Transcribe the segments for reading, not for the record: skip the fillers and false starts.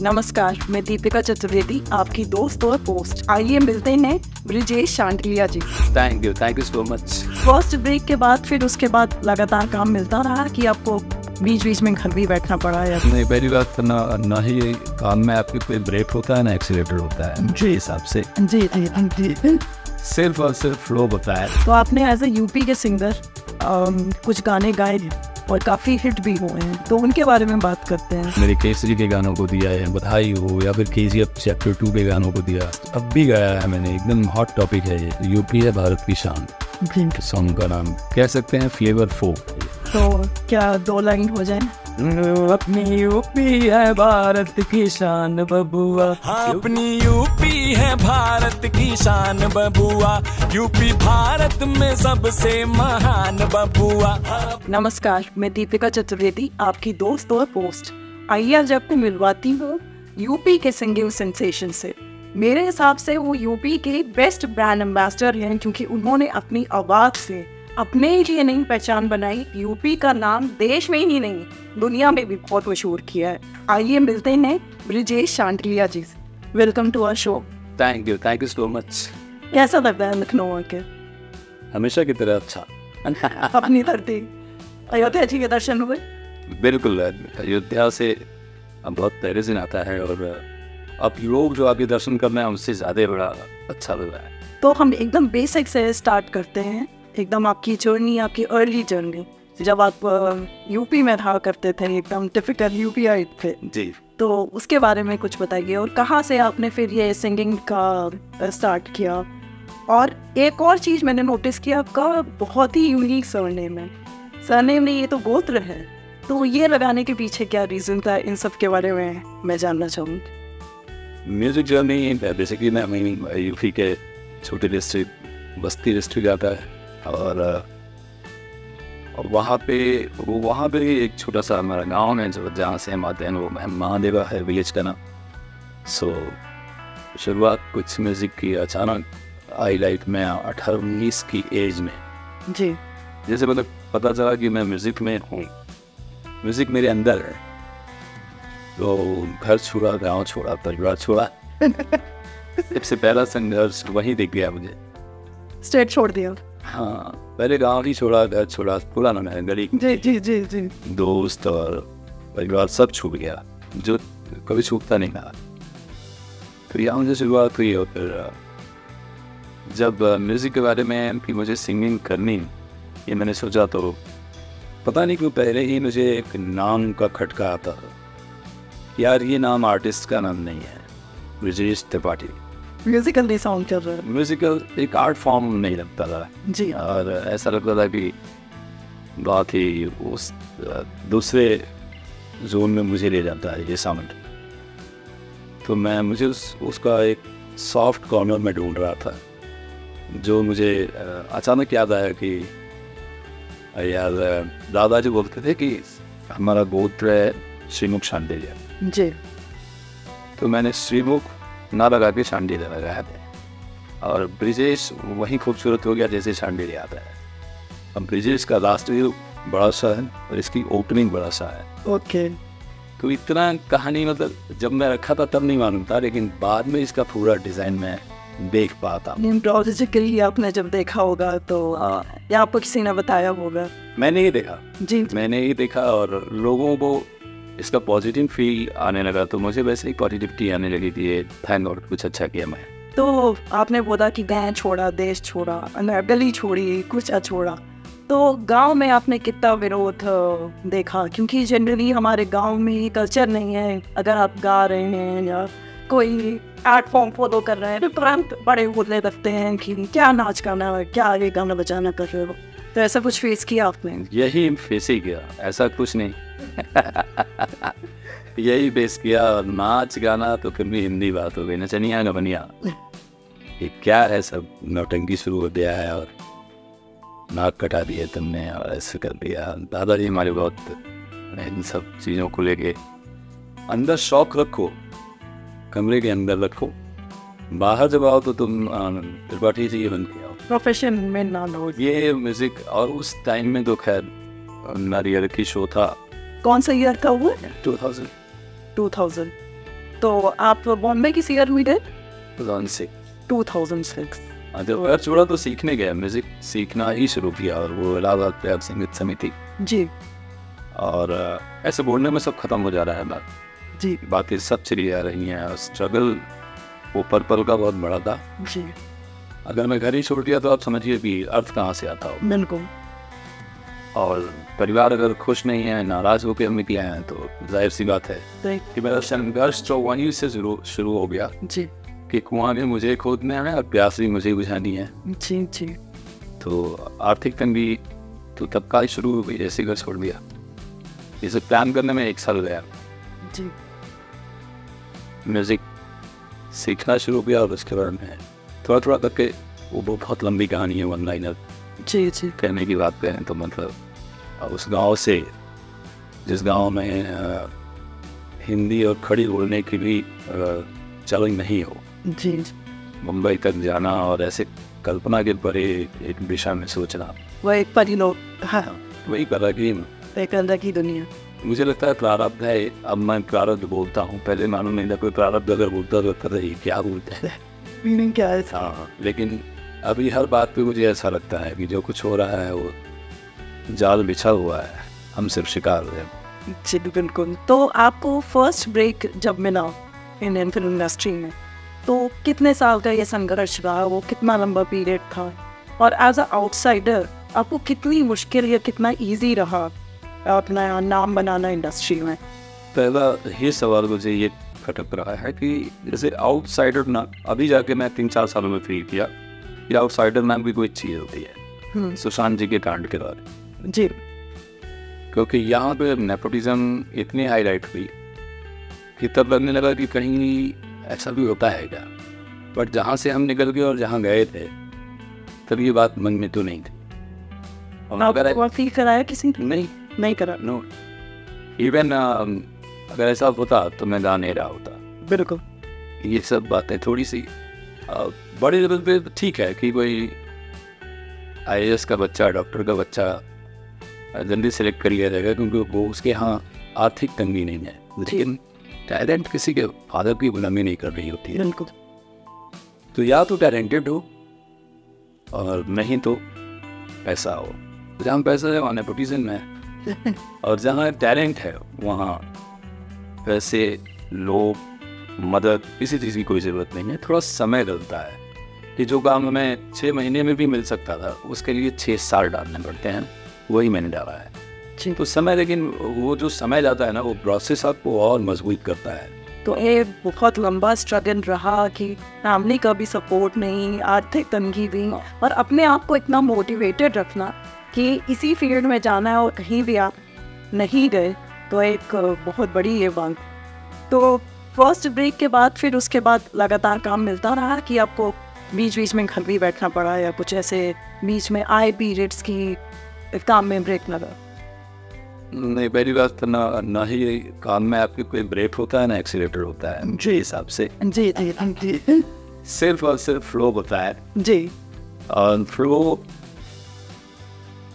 नमस्कार, मैं दीपिका चतुर्वेदी, आपकी दोस्त और पोस्ट। आइए मिलते हैं Brijesh Shandilya ji. Thank you so much. First break के बाद फिर उसके बाद लगातार काम मिलता रहा कि आपको बीच बीच में घर भी बैठना पड़ा है? नहीं, पहली बात ना ही काम में आपके कोई ब्रेक होता है ना एक्सीलेटर होता है जी हिसाब से। जी जी जी, सिर्फ और सिर्फ फ्लो होता है। तो आपने एज ए यूपी के सिंगर कुछ गाने गाए और काफ़ी हिट भी हुए हैं, तो उनके बारे में बात करते हैं। मेरे केसरी के गानों को दिया है, बधाई हो, या फिर KGF चैप्टर 2 के गानों को दिया, अब भी गाया है मैंने। एकदम हॉट टॉपिक है ये। यूपी है भारत की शान, सॉन्ग का नाम कह सकते हैं फ्लेवर 4। तो क्या 2 लाइन हो जाए? अपनी यूपी है भारत की शान बबुआ, अपनी यूपी है भारत की शान बबुआ, यूपी भारत में सबसे महान बबुआ। नमस्कार, मैं दीपिका चतुर्वेदी, आपकी दोस्त और पोस्ट। आइए आज आपको मिलवाती हूँ यूपी के सिंगिंग सेंसेशन से। मेरे हिसाब से वो यूपी के बेस्ट ब्रांड एम्बेसडर हैं, क्योंकि उन्होंने अपनी आवाज़ से अपने लिए नहीं पहचान बनाई, यूपी का नाम देश में ही नहीं दुनिया में भी बहुत मशहूर किया है। आइए मिलते हैं Brijesh Shandilya ji. Welcome to our show. Thank you so much. कैसा लगता है लखनऊ आके? हमेशा की तरह अच्छा। अपनी धरती अयोध्या जी के दर्शन हुए? बिल्कुल, अयोध्या से बहुत पहले से आता है, और अब लोग जो आपके दर्शन कर रहे हैं उससे ज़्यादा बड़ा अच्छा लग रहा है। तो हम एकदम बेसिक से स्टार्ट करते हैं, एकदम आपकी जर्नी, आपकी अर्ली जर्नी, जब आप यूपी में रहा करते थे, एकदम टिपिकल यूपीआई थे जी। तो उसके बारे में कुछ बताइए, और कहाँ से आपने फिर ये सिंगिंग का स्टार्ट किया। और एक और चीज़ मैंने नोटिस किया, आपका बहुत ही यूनिक सरनेम है। सरनेम नहीं, ये तो गोत्र है, तो ये लगाने के पीछे क्या रीज़न था? इन सब के बारे में मैं जानना चाहूँगी। म्यूज़िक जर्नी बेसिकली मैं यूपी के छोटे डिस्ट्रिक्ट बस्ती डिस्ट्रिक्ट आता है, और वहाँ पे एक छोटा सा हमारा गांव है जहाँ से हम आते हैं, वो महादेवा है विलेज का नाम। सो शुरुआत कुछ म्यूज़िक की अचानक आई लाइफ में 18-19 की एज में जी। जैसे मतलब पता चला कि मैं म्यूज़िक में हूँ, म्यूज़िक मेरे अंदर है। तो घर छोड़ा, गाँव छोड़ा, परिवार छोड़ा। सबसे पहला संघर्ष वहीं दिख गया मुझे। स्टेट छोड़ दिया? हाँ, पहले गांव ही छोड़ा, घर छोड़ा, पूरा ना है, गली जी जी जी जी, दोस्त और परिवार सब छूट गया, जो कभी छूटता नहीं था। तो यहाँ से शुरुआत हुई, और फिर जब म्यूज़िक के बारे में कि मुझे सिंगिंग करनी, ये मैंने सोचा, तो पता नहीं क्यों पहले ही मुझे एक नाम का खटका आता था, यार ये नाम आर्टिस्ट का नाम नहीं है, ब्रिजेश त्रिपाठी। म्यूजिकल नहीं साउंड कर रहा है, म्यूजिकल एक आर्ट फॉर्म नहीं लगता था जी। और ऐसा लगता था कि बहुत ही उस दूसरे जोन में मुझे ले जाता है ये साउंड। तो मुझे उसका एक सॉफ्ट कॉर्नर में ढूंढ रहा था, जो मुझे अचानक याद आया कि यार दादाजी बोलते थे कि हमारा गोत्र है श्रीमुख शांडिलिया जी। तो मैंने श्रीमुख ना लगा के शांडिलिया लगाया था, और ब्रिजेश वही खूबसूरत हो गया जैसे शांडिलिया आता है। अब ब्रिजेश का लास्ट बड़ा सा है और इसकी ओपनिंग बड़ा सा है। ओके। तो इतना कहानी मतलब जब मैं रखा था तब नहीं मालूम था, लेकिन बाद में इसका पूरा डिज़ाइन मैं देख पाता। न्यूमरोलॉजिकली आपने जब देखा होगा तो या आपको किसी ने बताया होगा? मैंने ही देखा जी, मैंने ही देखा, और लोगों को इसका पॉजिटिव फील आने लगा, तो मुझे वैसे ही पॉजिटिविटी आने लगी थी। ये थैंक गॉड कुछ अच्छा किया मैं। तो आपने बोला कि गाँव छोड़ा, देश छोड़ा, गली छोड़ी, कुछ छोड़ा, तो गांव में आपने कितना विरोध देखा? क्योंकि जनरली हमारे गांव में कल्चर नहीं है, अगर आप गा रहे हैं या कोई आर्ट फॉर्म फॉलो कर रहे हैं तो तुरंत बड़े बोलने लगते हैं कि क्या नाच गाना है, क्या आगे गाना बजाना कर रहे हो। तो ऐसा कुछ फेस किया आपने? यही फेस ही किया, ऐसा कुछ नहीं। यही फेस किया। और नाच गाना तो फिर भी हिंदी बात हो गई, नचनिया का बनिया, ये क्या है, सब नौटंकी शुरू हो गया है, और नाक कटा दिए तुमने और ऐसे कर दिया। दादाजी हमारे बहुत इन सब चीज़ों को लेके अंदर शौक रखो, कमरे के अंदर रखो, बाहर जब आओ तो तुम त्रिपाठी जी बन के आओ, प्रोफेशन में ना लो ये म्यूजिक। और उस टाइम में तो खैर नारियल की शो था। कौन सा ईयर था वो? 2000। 2000। तो आप बॉम्बे की ईयर में गए? 2006। 2006। जब घर छोड़ा तो सीखने गया, म्यूजिक सीखना ही शुरू किया, और वो इलाहाबाद पंजाब संगीत समिति। जी। और ऐसे बोलने में सब खत्म हो जा रहा है बात जी। बातें सब चली जा रही हैं, और स्ट्रगल वो पल का बहुत बड़ा था जी। अगर मैं घर ही छोड़ दिया तो आप समझिए कि अर्थ कहाँ से आता हो। बिल्कुल। और परिवार अगर खुश नहीं है, नाराज होकर हम निकले हैं, तो जाहिर सी बात है कि मेरा संघर्ष तो वहीं से शुरू हो गया जी। कि कुआं भी मुझे खोदना है और प्यास भी मुझे बुझानी है। जी जी। तो आर्थिक तंगी तो तब का ही शुरू हो गई जैसे घर छोड़ दिया। इसे प्लान करने में 1 साल गया जी। म्यूज़िक सीखना शुरू किया, और उसके बाद में थोड़ा करके वो बहुत लंबी कहानी है, वन लाइनर जी जी। कहने की बात करें तो मतलब उस गांव से, जिस गांव में हिंदी और खड़ी बोलने की भी चलन नहीं हो, जी। मुंबई तक जाना और ऐसे कल्पना के परे एक दिशा में सोचना, वो एक परिलोक। हाँ, वही करा कि एक अलग की दुनिया। मुझे लगता है प्रारब्ध है। अब मैं प्रारब्ध बोलता हूँ, पहले मालूम नहीं था कोई प्रारब्ध अगर बोलता तो पता ही क्या बोलते हैं, मीनिंग क्या है। हाँ, लेकिन अभी हर बात पे मुझे ऐसा लगता है कि जो कुछ हो रहा है वो जाल बिछा हुआ है, हम सिर्फ शिकार हैं। जी बिल्कुल। तो आपको फर्स्ट ब्रेक जब मिला इंडियन फिल्म इंडस्ट्री में, तो कितने साल का ये संघर्ष रहा, वो कितना लंबा पीरियड था, और एज अ आउटसाइडर आपको कितनी मुश्किल या कितना इजी रहा अपना नाम बनाना इंडस्ट्री में? पहला ही सवाल मुझे ये खटक रहा है कि जैसे आउटसाइडर ना, अभी जाके मैं 3-4 सालों में फील किया कि आउटसाइडर नाम की कोई चीज़ होती है सुशांत जी के कांड के बाद। जी। क्योंकि यहाँ पे नेपोटिज्म इतनी हाईलाइट हुई कि तब लगने लगा कि कहीं ऐसा भी होता है क्या, बट जहाँ से हम निकल गए और जहाँ गए थे तब ये बात मन में तो नहीं थी। और अगर फील कराया किसी नहीं करा? नो, इवन अगर ऐसा होता तो मैं गा नहीं रहा होता। बिल्कुल। ये सब बातें थोड़ी सी बड़े लेवल पे ठीक है कि कोई IAS का बच्चा, डॉक्टर का बच्चा जल्दी सेलेक्ट कर लिया जाएगा क्योंकि वो उसके यहाँ आर्थिक तंगी नहीं है, लेकिन टैलेंट किसी के फादर की गुलामी नहीं कर रही होती है। बिल्कुल। तो या तो टैलेंटेड हो और नहीं तो पैसा हो। जहाँ पैसा है वहाँ नेपोटिज्म है, और जहाँ टैलेंट है वहाँ पैसे, लोग, मदद, किसी चीज़ की कोई ज़रूरत नहीं है। थोड़ा समय लगता है कि जो काम हमें 6 महीने में भी मिल सकता था उसके लिए 6 साल डालने पड़ते हैं, वही मैंने डाला है। तो समय, लेकिन वो जो समय जाता है ना, वो प्रोसेस आपको और मजबूत करता है। तो ये बहुत लंबा स्ट्रगल रहा कि फैमिली का भी सपोर्ट नहीं, आर्थिक तंगी भी, और अपने आप को इतना मोटिवेटेड रखना कि इसी फील्ड में जाना है, और कहीं भी आप नहीं गए तो एक बहुत बड़ी ये बात। तो फर्स्ट ब्रेक के बाद फिर उसके बाद लगातार काम मिलता रहा कि आपको बीच बीच में घर भी बैठना पड़ा, या कुछ ऐसे बीच में आए पीरियड्स की काम में ब्रेक लगा? नहीं, पहली बात तो ना ही काम में आपके कोई ब्रेक होता है ना एक्सीलेटर होता है जी हिसाब से। जी जी जी। सिर्फ और सिर्फ फ्लो होता है जी। और फ्लो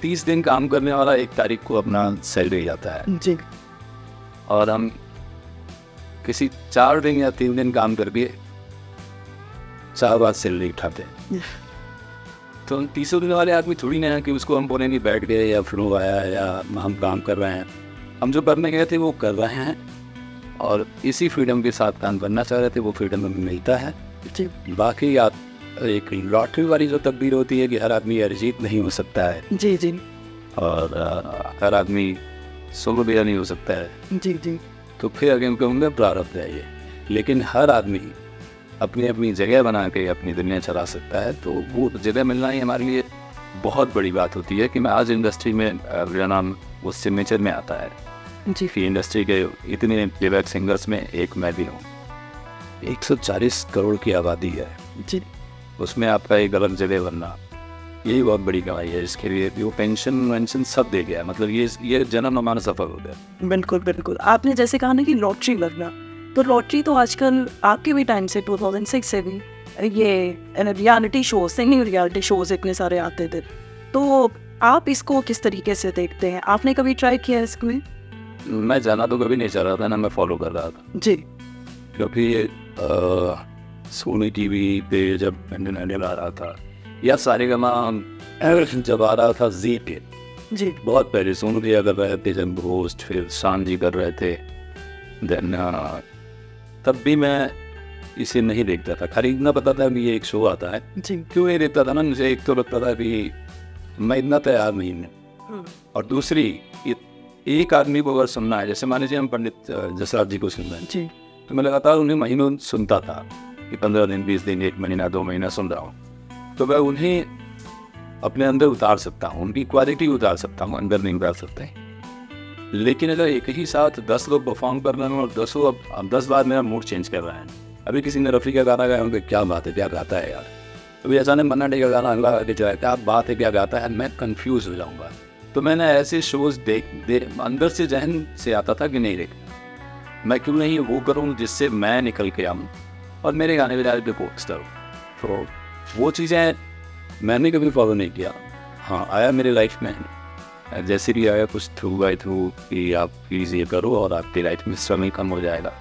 30 दिन काम करने वाला 1 तारीख को अपना सैलरी जाता है जी, और हम किसी 4 दिन या 3 दिन काम करके 4 बार सैलरी उठाते हैं। तो 30 दिन वाले आदमी थोड़ी ना है कि उसको हम बोलेंगे बैठ गए या फ्लो आया या हम काम कर रहे हैं। हम जो करने गए थे वो कर रहे हैं, और इसी फ्रीडम के साथ काम करना चाह रहे थे, वो फ्रीडम हमें मिलता है। बाकी आप एक लॉटरी वाली जो तकदीर होती है कि हर आदमी अरिजीत नहीं हो सकता है जी जी, और हर आदमी सोलोबिया नहीं हो सकता है जी जी, तो फिर अगर कहूँगा प्रारब्ध है ये। लेकिन हर आदमी अपनी अपनी जगह बना के अपनी दुनिया चला सकता है, तो वो जगह मिलना ही हमारे लिए बहुत बड़ी बात होती है कि मैं आज इंडस्ट्री में, मेरा नाम वो सिग्नेचर में आता है जी, कि इंडस्ट्री के इतने प्लेबैक सिंगर्स में एक मैं भी हूँ। 140 करोड़ की आबादी है जी, उसमें आपका एक अलग जगह बनना, यही बहुत बड़ी कमाई है। इसके लिए वो पेंशन वेंशन सब दे गया, मतलब ये जन्म हमारा सफल हो गया। बिल्कुल बिल्कुल। आपने जैसे कहा ना कि लॉटरी लगना, तो लॉटरी तो आजकल आपके भी टाइम से 2006 से भी ये reality show, singing reality shows इतने सारे आते थे, तो आप इसको किस तरीके से देखते हैं? आपने कभी ट्राई किया इसको? मैं जाना तो कभी नहीं चाह रहा था ना, मैं फॉलो कर रहा था जी, क्योंकि सोनी टीवी पे जब इंडियन आइडल आ रहा था या सारेगामा जब आ रहा था जी पे, जी बहुत पहले सोनू भैया कर रहे थे जब होस्ट, फिर शान जी कर रहे थे, देन तब भी मैं इसे नहीं देखता था। खाली इतना पता था कि ये एक शो आता है। जी क्यों नहीं देखता था ना, मुझे एक तो लगता था कि मैं इतना तैयार नहीं हूँ, और दूसरी एक आदमी को अगर सुनना है, जैसे मान लीजिए हम पंडित जसराज जी को सुन रहे हैं, जी तो मैं लगातार उन्हें महीनों सुनता था कि 15 दिन 20 दिन 1 महीना 2 महीना सुन रहा हूँ, तो मैं उन्हें अपने अंदर उतार सकता हूँ, उनकी क्वालिटी उतार सकता हूँ, अंदर नहीं उतार सकते। लेकिन अगर एक ही साथ 10 लोग परफॉर्म कर रहे हैं और 10 बार मेरा मूड चेंज कर रहा है, अभी किसी ने रफ़ी का गाना गाया, उनके क्या बात है, क्या गाता है यार, अभी अचानक मन्ना डे का गाना गा के जाए, क्या बात है, क्या गाता है, मैं कंफ्यूज हो जाऊँगा। तो मैंने ऐसे शोज़ अंदर से जहन से आता था कि नहीं मैं क्यों नहीं वो करूँ जिससे मैं निकल के आऊँ और मेरे गाने बजाने पे पोस्ट करूँ। तो वो चीज़ें मैंने कभी फॉलो नहीं किया। हाँ, आया मेरे लाइफ में, जैसे भी आया कुछ थ्रू बाई थ्रू कि आप प्लीज़ ये करो और आपकी लाइफ में स्ट्रगल कम हो जाएगा,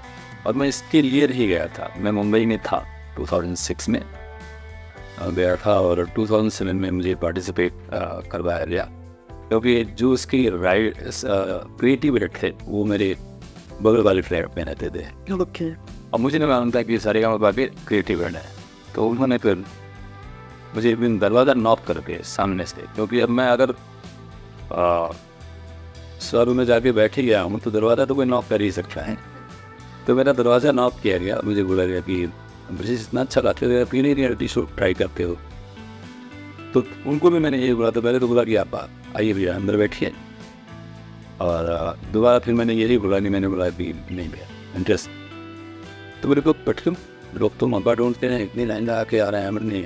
और मैं इसके लिए रह गया था। मैं मुंबई में था 2006 में गया था, और 2007 में मुझे पार्टिसिपेट करवाया गया, क्योंकि जो उसकी राइट क्रिएटिव थे वो मेरे बगल वाले फ्लैट में रहते थे। ओके। और मुझे नहीं मालूम था कि सारेगामा बाकी क्रिएटिव है, तो उन्होंने फिर मुझे एक दरवाज़ा नॉक करके सामने से, क्योंकि अब मैं अगर शहर में जाके बैठ ही गया हूँ तो दरवाज़ा तो कोई नॉक कर ही सकता है। तो मेरा दरवाज़ा नॉक किया गया, मुझे बोला गया कि मुझे इतना अच्छा गाते हो, क्यों नहीं रियलिटी शो ट्राई करते हो। तो उनको भी मैंने ये बोला था, पहले तो बोला कि आप आइए भैया अंदर बैठिए, और दोबारा फिर मैंने यही बोला, नहीं मैंने बोला कि नहीं भैया इंटरेस्ट। तो मेरे को पटलूम लोग तो मौका ढूंढते हैं, इतनी लाइन लगा के आ रहे हैं, हमें नहीं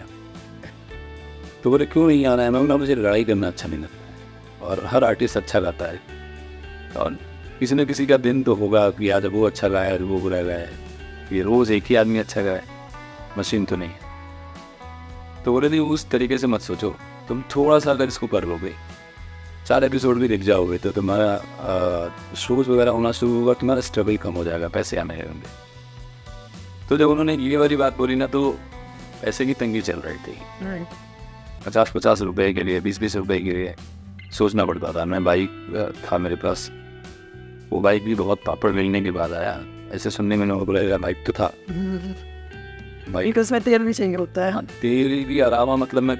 तो बोले क्यों नहीं आना है। मैं बोला मुझे लड़ाई करना अच्छा नहीं लगता है, और हर आर्टिस्ट अच्छा गाता है, और किसी न किसी का दिन तो होगा कि आज वो अच्छा गाया है, वो बुरा गाया है, ये रोज़ एक ही आदमी अच्छा गाया, मशीन तो नहीं है। तो बोले नहीं, उस तरीके से मत सोचो, तुम थोड़ा सा अगर इसको कर लोगे, 4 एपिसोड भी दिख जाओगे, तो तुम्हारा शोज़ वगैरह होना शुरू होगा, तुम्हारा स्ट्रगल कम हो जाएगा, पैसे आने लगेंगे। तो जब उन्होंने ये वाली बात बोली ना, तो पैसे की तंगी चल रही थी। 50-50 रुपए के लिए, 20-20 रुपए के लिए सोचना पड़ता था। मैं बाइक था मेरे पास, वो बाइक भी बहुत पापड़ मिलने के बाद आया। ऐसे सुनने में लोगों को लगेगा बाइक तो था, बाइक उसमें तेल भी चाहिए होता है। हाँ, तेल भी अलावा, मतलब मैं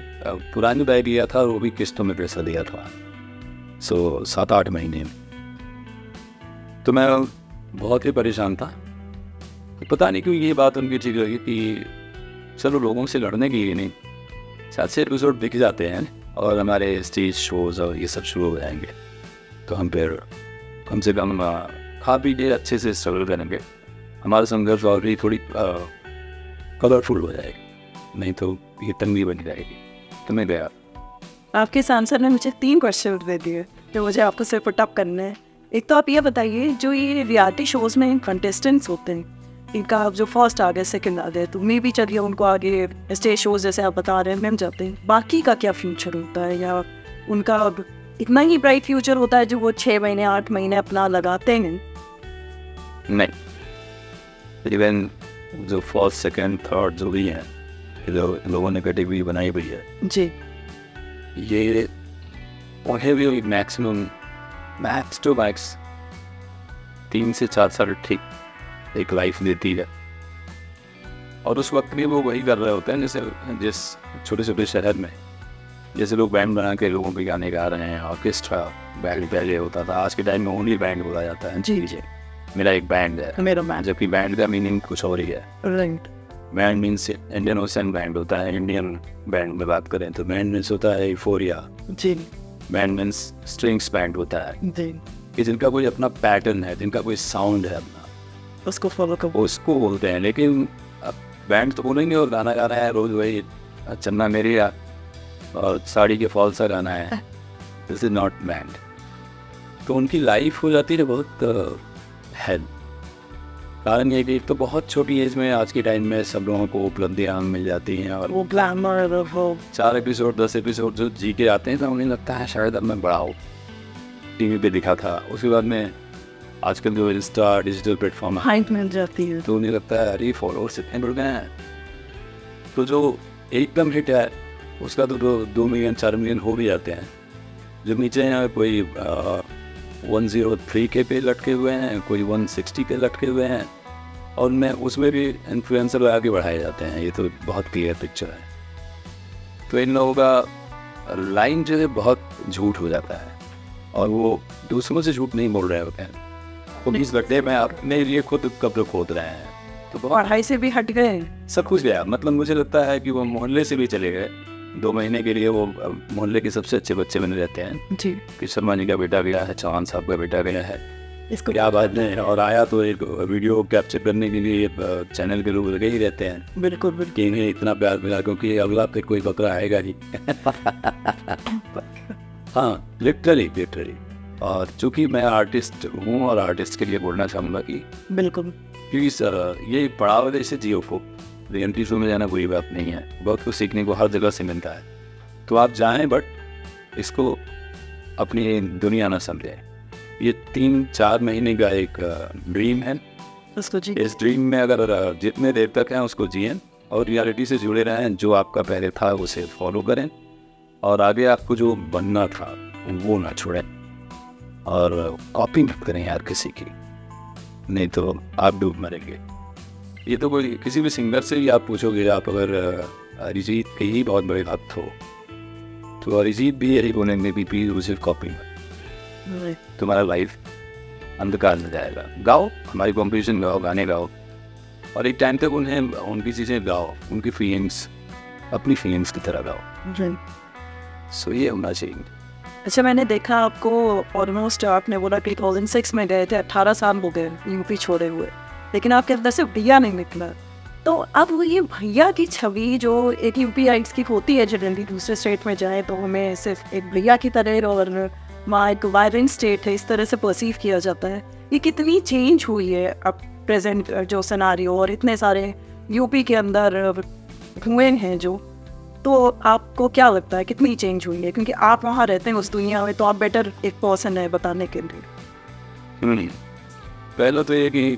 पुरानी बाइक लिया था, वो भी किस्तों में पैसा दिया था, 7-8 महीने में। तो मैं बहुत ही परेशान था। पता नहीं क्यों ये बात उनकी ठीक लगी कि चलो लोगों से लड़ने के लिए नहीं, 7 एपिसोड दिख जाते हैं और हमारे स्टेज शोज़ और ये सब शुरू हो जाएंगे, तो हम फिर कम से कम खा पी के अच्छे से स्ट्रगल करेंगे, हमारा संघर्ष और भी थोड़ी कलरफुल हो जाएगी, नहीं तो ये तंगी बनी रहेगी। तो मैं गया। आपके इस आंसर ने मुझे 3 क्वेश्चन दे दिए जो मुझे आपको सिर्फ पुटअप करने हैं। एक तो आप ये बताइए, जो ये रियलिटी शोज़ में कंटेस्टेंट्स होते हैं, इनका आप जो फर्स्ट आ गए, सेकंड आ गए, तो मे भी चलिए उनको आगे स्टेज शोज़ जैसे आप बता रहे हैं मिल जाते हैं, बाकी का क्या फ्यूचर होता है, या उनका अब इतना ही ब्राइट फ्यूचर होता है जो वो 6 महीने 8 महीने अपना लगाते हैं? नहीं, इवन जो फर्स्ट सेकंड थर्ड जो भी हैं, लोगों ने कैटेगरी बनाई हुई है जी, ये उन्हें भी मैक्सिमम मैक्स टू मैक्स 3 से 4 साल ठीक एक लाइफ देती है, और उस वक्त भी वो वही कर रहे होते हैं जैसे जिस छोटे छोटे शहर में जैसे लोग बैंड बना के लोगों के गाने गा रहे हैं। ऑर्केस्ट्रा बैंड पहले होता था, आज के टाइम में ओनली बैंड बोला जाता है। जी जी, मेरा एक बैंड है, मेरा बैंड, जबकि बैंड का मीनिंग कुछ और ही है। Right, band means Indian ocean band होता है। इंडियन बैंड में बात करें तो बैंड मीन्स होता है यूफोरिया जी, बैंड मीन्स स्ट्रिंग्स बैंड होता है जी, कि जिनका कोई अपना पैटर्न है, जिनका कोई साउंड है अपना, उसको फॉलो करो, उसको बोलते हैं। लेकिन बैंड तो बोलेंगे और गाना गा रहा है रोज वही चन्ना मेरी और साड़ी के फॉल सा गाना है, दिस इज नॉट बैंड। तो उनकी लाइफ हो जाती है बहुत हेल्प। कारण ये कि तो बहुत छोटी एज में आज के टाइम में सब लोगों को उपलब्धियाँ मिल जाती हैं, और वो ग्लैमर, वो 4 एपिसोड 10 एपिसोड जो जी के आते हैं तो उन्हें लगता है शायद अब मैं बड़ा हूँ, टीवी पे दिखा था। उसके बाद में आजकल जो इंस्टा डिजिटल प्लेटफॉर्म है, हाइट मिल जाती है। तो उन्हें लगता है अरे फॉलोअर्स इतने बढ़ गए हैं, तो जो एकदम हिट है उसका तो 2 मिलियन 4 मिलियन हो भी जाते हैं। जो नीचे हैं कोई 103 के पे लटके हुए हैं, कोई 160 के लटके हुए हैं, और उसमें भी इन्फ्लुएंसर लगा के बढ़ाए जाते हैं। ये तो बहुत क्लियर पिक्चर है। तो इन लोगों का लाइन जो है बहुत झूठ हो जाता है, और वो दूसरों से झूठ नहीं बोल रहे होते हैं, वो इस गड्ढे में अपने लिए खुद कब्र खोद रहे हैं। तो पढ़ाई से भी हट गए, सब कुछ गया। मतलब मुझे लगता है कि वो मोहल्ले से भी चले गए। 2 महीने के लिए वो मोहल्ले के सबसे अच्छे बच्चे बने रहते हैं जी। कि शर्मा जी का बेटा गया है, चौहान साहब का बेटा गया है, इसको क्या बात नहीं। और आया तो एक वीडियो कैप्चर करने के लिए चैनल के लोग लगे ही रहते हैं। बिल्कुल बिल्कुल। कि इन्हें इतना प्यार मिला क्योंकि अगला पे कोई बकरा आएगा ही। हाँ, लिटरली। और चूंकि मैं आर्टिस्ट हूँ और आर्टिस्ट के लिए बोलना चाहूँगा कि बिल्कुल, क्योंकि ये पड़ाव जैसे जियो को रियलिटी शो में जाना बुरी बात नहीं है, बहुत कुछ सीखने को हर जगह से मिलता है। तो आप जाएं, बट इसको अपनी दुनिया ना समझें। ये 3-4 महीने का एक ड्रीम है, उसको जी। इस ड्रीम में अगर जितने देर तक हैं उसको जिएं और रियलिटी से जुड़े रहें। जो आपका पहले था उसे फॉलो करें, और आगे आपको जो बनना था वो ना छोड़ें, और कॉपी मत करें यार किसी की, नहीं तो आप डूब मरेंगे। ये तो कोई किसी भी सिंगर से भी आप पूछोगे, आप अगर अरिजीत के ही बहुत बड़े भक्त हो तो अरिजीत भी यही बोलेंगे कि प्लीज उसे कॉपी मत, तुम्हारा लाइफ अंधकार में जाएगा। गाओ, हमारी कॉम्पिटिशन गाओ, गाने गाओ, और एक टाइम तक उन्हें उनकी चीज़ें गाओ, उनकी फीलिंग्स अपनी फीलिंग्स की तरह गाओ। सो ये होना चाहिए। अच्छा, मैंने देखा आपको ऑलमोस्ट, आपने बोला 2006 में गए थे, 18 साल हो गए यूपी छोड़े हुए, लेकिन आपके अंदर से भैया नहीं निकला। तो अब वो ये भैया की छवि जो एक यूपीआइट्स की होती है, जनरली दूसरे स्टेट में जाए तो हमें सिर्फ एक भैया की तरह, और वहाँ एक वायलेंट स्टेट है, इस तरह से परसीव किया जाता है। ये कितनी चेंज हुई है अब प्रेजेंट जो सिनारियो, और इतने सारे यूपी के अंदर हुए हैं जो, तो आपको क्या लगता है कितनी चेंज हुई है? क्योंकि आप वहाँ रहते हैं उस दुनिया में, तो आप बेटर एक पर्सन है बताने के लिए। पहला तो ये कि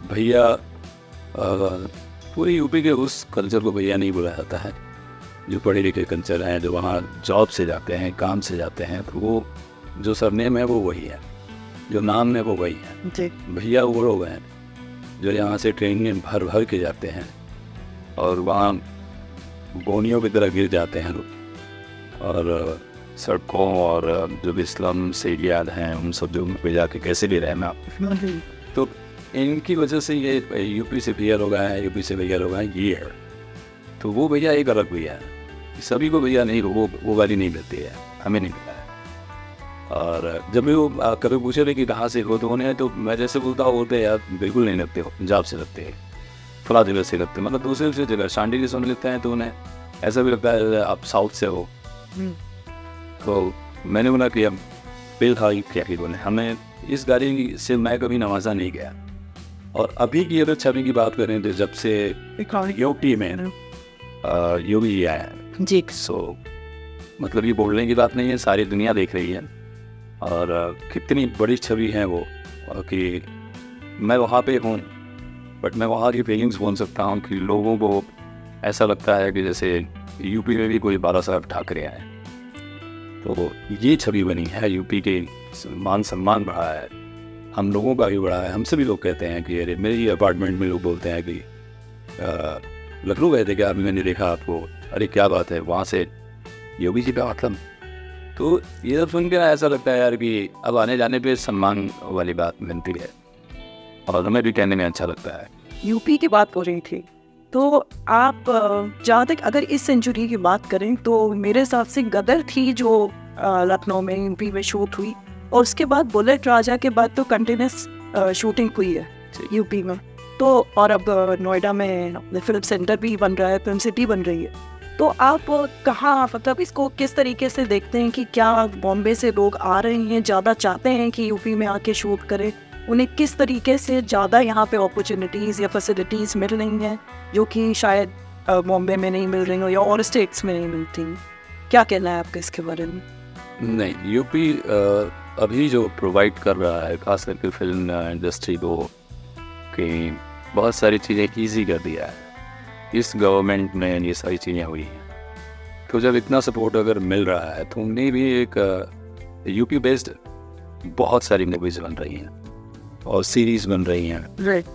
भैया, पूरी यूपी के उस कल्चर को भैया नहीं बोला जाता है जो पढ़े लिखे कल्चर हैं, जो वहाँ जॉब से जाते हैं, काम से जाते हैं, तो वो जो सरनेम है वो वही है, जो नाम है वो वही है जी। भैया वो लोग हैं जो यहाँ से ट्रेनिंग भर भर के जाते हैं और वहाँ बोनियों की तरह गिर जाते हैं लोग, और सड़कों और जो भी स्लम्स एरियाज हैं उन सब जो पे जाके कैसे भी रहना। तो इनकी वजह से ये यूपी से भैया लोग आए हैं, यूपी से भैया लोग आए ये है। तो वो भैया एक अलग भैया है, सभी को भैया नहीं, वो वाली नहीं मिलती है, हमें नहीं मिला है। और जब भी वो कभी पूछे थे कि कहाँ से हो, तो उन्हें, तो मैं जैसे बोलता होते यार बिल्कुल नहीं लगते हो, पंजाब से लगते हैं, फला जगह से लगते, मतलब दूसरे जगह शांडी सुन लेते हैं, तो उन्हें ऐसा भी लगता है आप साउथ से हो। तो मैंने बोला कि अब फिलहाल क्या ही बोले, हमें इस गाड़ी से मैं कभी नवाजा नहीं गया। और अभी की अगर छवि की बात करें तो जब से यूपी में योगी आया है जी, सो मतलब ये बोलने की बात नहीं है, सारी दुनिया देख रही है। और कितनी बड़ी छवि है वो, कि मैं वहाँ पे हूँ बट मैं वहाँ की फीलिंग्स बोल सकता हूँ कि लोगों को ऐसा लगता है कि जैसे यूपी में भी कोई 12 साहब ठाकरे आए। तो ये छवि बनी है, यूपी के मान सम्मान बढ़ा है, हम लोगों का भी बढ़ा है। हमसे भी लोग कहते हैं कि अरे मेरी अपार्टमेंट में लोग बोलते हैं कि लखनऊ गए थे क्या, अभी मैंने देखा आपको, अरे क्या बात है, वहाँ से योगी जी का मतलब। तो ये सब सुन के ऐसा लगता है यार कि अब आने जाने पे सम्मान वाली बात मिलती है और हमें भी कहने में अच्छा लगता है। यूपी की बात हो रही थी, तो आप जहाँ तक अगर इस सेंचुरी की बात करें तो मेरे हिसाब से गदर थी जो लखनऊ में यूपी में शूट हुई, और उसके बाद बुलेट राजा के बाद तो कंटिन्यूस शूटिंग हुई है यूपी में। तो और अब नोएडा में फिल्म सेंटर भी बन रहा है, फिल्म सिटी बन रही है। तो आप कहाँ, मतलब इसको किस तरीके से देखते हैं कि क्या बॉम्बे से लोग आ रहे हैं, ज़्यादा चाहते हैं कि यूपी में आके शूट करें, उन्हें किस तरीके से ज़्यादा यहाँ पे अपॉर्चुनिटीज़ या फैसिलिटीज़ मिल रही हैं जो कि शायद बॉम्बे में नहीं मिल रही हो या और स्टेट्स में नहीं मिलती? क्या कहना है आपका इसके बारे में? नहीं, यूपी अभी जो प्रोवाइड कर रहा है खास करके फिल्म इंडस्ट्री को, कि बहुत सारी चीज़ें ईजी कर दिया है इस गवर्नमेंट में, ये सारी चीज़ें हुई हैं। तो जब इतना सपोर्ट अगर मिल रहा है तो उन्हें भी एक यूपी बेस्ड बहुत सारी मूवीज़ बन रही हैं और सीरीज़ बन रही हैं, राइट।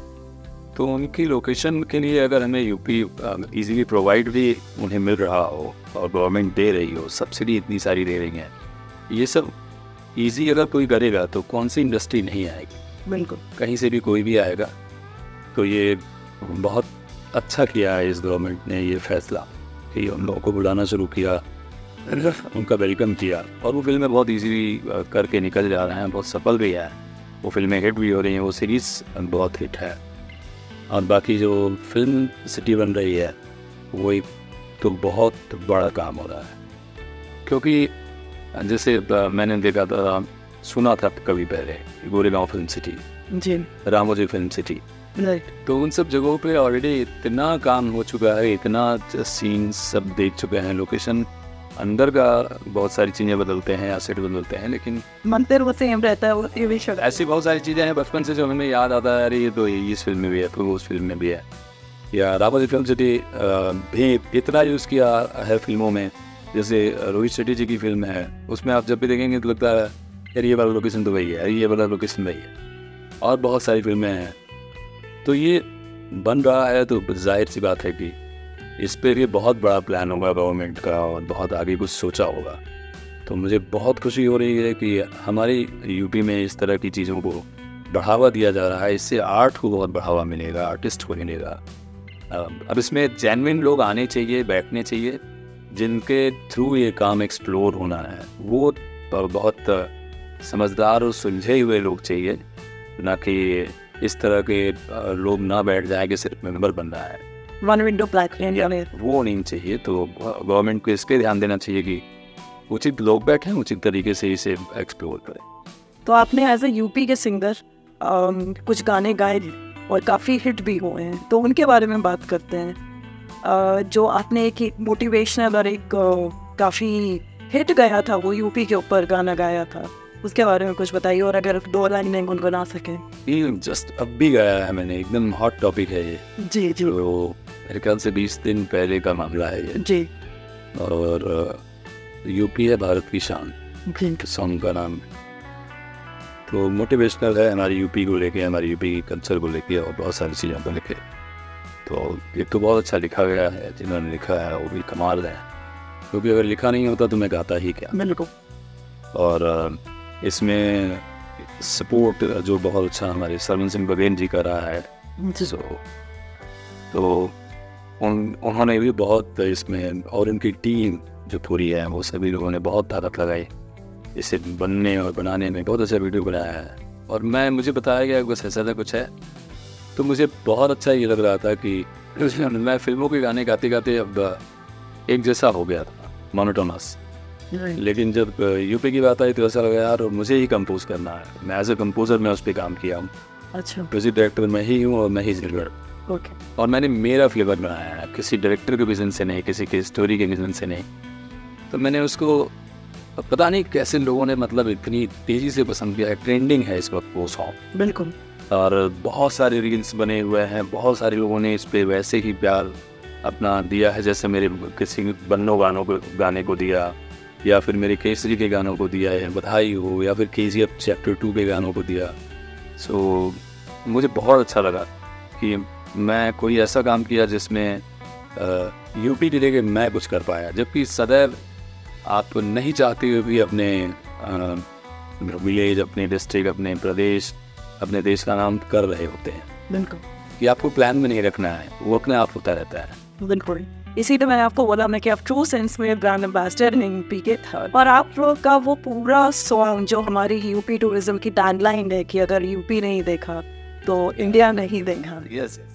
तो उनकी लोकेशन के लिए अगर हमें यूपी इजीली प्रोवाइड भी उन्हें मिल रहा हो और गवर्नमेंट दे रही हो, सब्सिडी इतनी सारी दे रही है, ये सब इजी अगर कोई करेगा तो कौन सी इंडस्ट्री नहीं आएगी। बिल्कुल, कहीं से भी कोई भी आएगा। तो ये बहुत अच्छा किया है इस गवर्नमेंट ने ये फैसला कि उन लोगों को बुलाना शुरू किया, उनका वेलकम किया, और वो फिल्में बहुत इजीली करके निकल जा रहे हैं, बहुत सफल भी है, वो फिल्में हिट भी हो रही हैं, वो सीरीज़ बहुत हिट है। और बाकी जो फिल्म सिटी बन रही है वो एक तो बहुत बड़ा काम हो रहा है, क्योंकि जैसे मैंने देखा था, सुना था कभी पहले, गोरेगांव फिल्म सिटी, जी, रामोजी फिल्म सिटी, राइट। तो उन सब जगहों पे ऑलरेडी इतना काम हो चुका है, इतना सीन सब देख चुके हैं, लोकेशन अंदर का बहुत सारी चीज़ें बदलते हैं, एसेट बदलते हैं, लेकिन मंदिर वो सेम रहता है, वो ये शक ऐसी बहुत सारी चीज़ें हैं बचपन से जो हमें याद आता है, अरे ये तो इस फिल्म में भी है, तो उस फिल्म में भी है। या रामोजी फिल्म सिटी भी इतना यूज़ किया है फिल्मों में, जैसे रोहित शेट्टी जी की फिल्म है, उसमें आप जब भी देखेंगे तो लगता है यार ये वाला लोकेशन तो वही है, ये वाला लोकेशन वही है, और बहुत सारी फिल्में हैं। तो ये बन रहा है तो जाहिर सी बात है कि इस पर ये बहुत बड़ा प्लान होगा गवर्नमेंट का और बहुत आगे कुछ सोचा होगा। तो मुझे बहुत खुशी हो रही है कि हमारी यूपी में इस तरह की चीज़ों को बढ़ावा दिया जा रहा है, इससे आर्ट को बहुत बढ़ावा मिलेगा, आर्टिस्ट को मिलेगा। अब इसमें जेन्युइन लोग आने चाहिए, बैठने चाहिए, जिनके थ्रू ये काम एक्सप्लोर होना है, वो बहुत समझदार और सुलझे हुए लोग चाहिए, ना कि इस तरह के लोग ना बैठ जाए कि सिर्फ मेंबर बनना है, वन विंडो प्लेटफॉर्म, वो नहीं चाहिए। तो गवर्नमेंट को इस पर ध्यान देना चाहिए कि उचित लोग बैठें, उचित तरीके से इसे एक्सप्लोर करें। तो आपने एज ए यूपी के सिंगर कुछ गाने गाए और काफ़ी हिट भी हुए हैं, तो उनके बारे में बात करते हैं। जो आपने एक मोटिवेशनल और एक काफ़ी हिट गया था, वो यूपी के ऊपर गाना गाया था, उसके बारे में कुछ बताइए, और अगर 2 लाइन में गुनगुना सकें। ये जस्ट अब भी गाया है मैंने, एकदम हॉट टॉपिक है ये। जी जी। तो मेरे ख्याल से 20 दिन पहले का मामला है ये जी। और यूपी है भारत की शान, सॉन्ग का नाम है। तो मोटिवेशनल है, हमारी यूपी को लेके, हमारी यूपी के कल्चर को लेके और बहुत सारी चीज़ों को लेके। तो एक तो बहुत अच्छा लिखा गया है, जिन्होंने लिखा है वो भी कमाल है, क्योंकि अगर लिखा नहीं होता तो मैं गाता ही क्या। बिल्कुल। और इसमें सपोर्ट जो बहुत अच्छा हमारे सरवन सिंह बघेल जी का रहा है, तो उन्होंने भी बहुत इसमें, और उनकी टीम जो पूरी है, वो सभी लोगों ने बहुत ताकत लगाई इसे बनने और बनाने में, बहुत अच्छा वीडियो बनाया है। और मुझे बताया गया बस ऐसा कुछ है, तो मुझे बहुत अच्छा ये लग रहा था कि मैं फिल्मों के गाने गाते गाते अब एक जैसा हो गया था, मोनोटोनस। लेकिन जब यूपी की बात आई तो ऐसा लगा यार मुझे ही कंपोज करना है। मैं एज ए कंपोजर मैं उस पर काम किया हूँ। अच्छा। म्यूजिक डायरेक्टर मैं ही हूँ और मैं ही सिंगर। ओके। और मैंने मेरा फ्लेवर बनाया है, किसी डायरेक्टर के विजन से नहीं, किसी की स्टोरी के विजन से नहीं। तो मैंने उसको, पता नहीं कैसे लोगों ने मतलब इतनी तेज़ी से पसंद किया है, ट्रेंडिंग है इस वक्त वो सॉन्ग। बिल्कुल। और बहुत सारे रील्स बने हुए हैं, बहुत सारे लोगों ने इस पर वैसे ही प्यार अपना दिया है जैसे मेरे किसी बन्नो गाने को दिया, या फिर मेरे केसरी के गानों को दिया है, बधाई हो, या फिर KGF चैप्टर 2 के गानों को दिया। सो मुझे बहुत अच्छा लगा कि मैं कोई ऐसा काम किया जिसमें यूपी के लिए मैं कुछ कर पाया, जबकि सदैव आप नहीं चाहते हुए भी अपने विलेज, अपने डिस्ट्रिक्ट, अपने प्रदेश, अपने देश का नाम कर रहे होते हैं। बिल्कुल। कि आपको प्लान में नहीं रखना है, वो अपने आप होता रहता है। बिल्कुल। इसीलिए मैंने आपको बोला मैं कि आप ट्रू सेंस में ब्रांड एम्बेसडर हैं यूपी के। और आप लोग का वो पूरा सॉन्ग जो हमारी यूपी टूरिज्म की टैगलाइन है कि अगर यूपी नहीं देखा तो इंडिया नहीं देखा,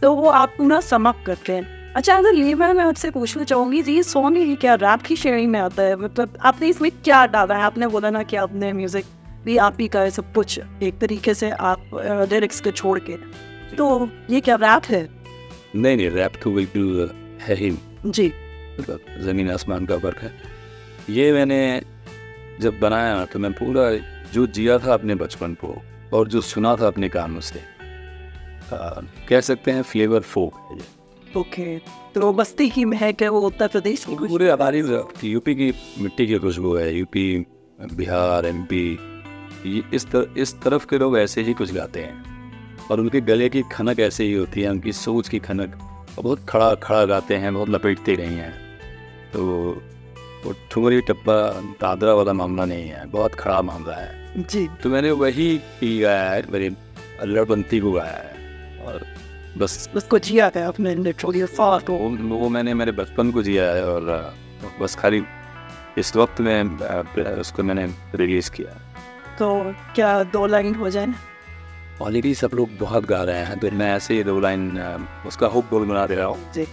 तो वो आप पूरा समअप करते हैं। अच्छा, अगर ये मैं आपसे पूछना चाहूँगी, ये सॉन्ग ही क्या रैप की श्रेणी में आता है? मतलब आपने इसमें क्या डाला है? आपने बोला ना कि आपने म्यूजिक भी आप ही का है, सब कुछ एक तरीके से आप लिरिक्स को छोड़ के, तो ये क्या रैप है? नहीं, रैप तो बिल्कुल है ही जी, ज़मीन आसमान का फर्क है। ये मैंने जब बनाया तो मैं पूरा जो जिया था अपने बचपन को और जो सुना था अपने कानों से, कह सकते हैं फ्लेवर फोक है ये। ओके, तो बस्ती की महक है वो उत्तर प्रदेश की पूरे हमारी यूपी की मिट्टी की खुशबू है। यूपी, बिहार, एमपी, ये इस तरफ के लोग ऐसे ही कुछ गाते हैं और उनके गले की खनक ऐसे ही होती है, उनकी सोच की खनक, बहुत खड़ा खड़ा गाते हैं, बहुत लपेटते नहीं हैं। तो वो ठुमरी टप्पा दादरा वाला मामला नहीं है, बहुत खड़ा मामला है जी। तो मैंने वही गाया है, मेरी अल्लड़बंती को गाया है और बस उसको जिया है अपने लिटरली फार को। वो मैंने मेरे बचपन को जिया है और बस खाली इस वक्त में उसको मैंने रिलीज़ किया। तो क्या 2 लाइन हो जाए? ऑलरेडी सब लोग बहुत गा रहे हैं तो मैं ऐसे ही 2 लाइन उसका हुक बोल बना दे रहा हूँ। जी।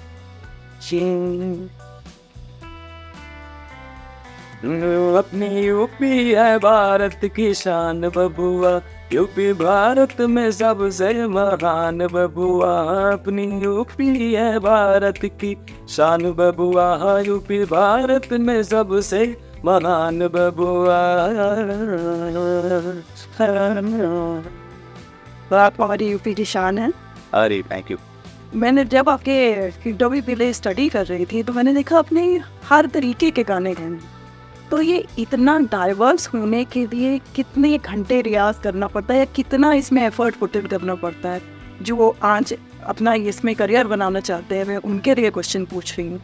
अपनी यूपी है भारत की शान बबुआ, यूपी भारत में सबसे महान बबुआ। अपनी यूपी है भारत की शान बबुआ, यूपी भारत में सबसे महान बबुआ। तो आप हमारी यूपी की शान है। अरे थैंक यू। मैंने जब आपके इंटरव्यू के लिए स्टडी कर रही थी तो मैंने देखा अपने हर तरीके के गाने गाने, तो ये इतना डाइवर्स होने के लिए कितने घंटे रियाज करना पड़ता है या कितना इसमें एफर्ट पुट इन करना पड़ता है? जो आज अपना इसमें करियर बनाना चाहते हैं, मैं उनके लिए क्वेश्चन पूछ रही हूँ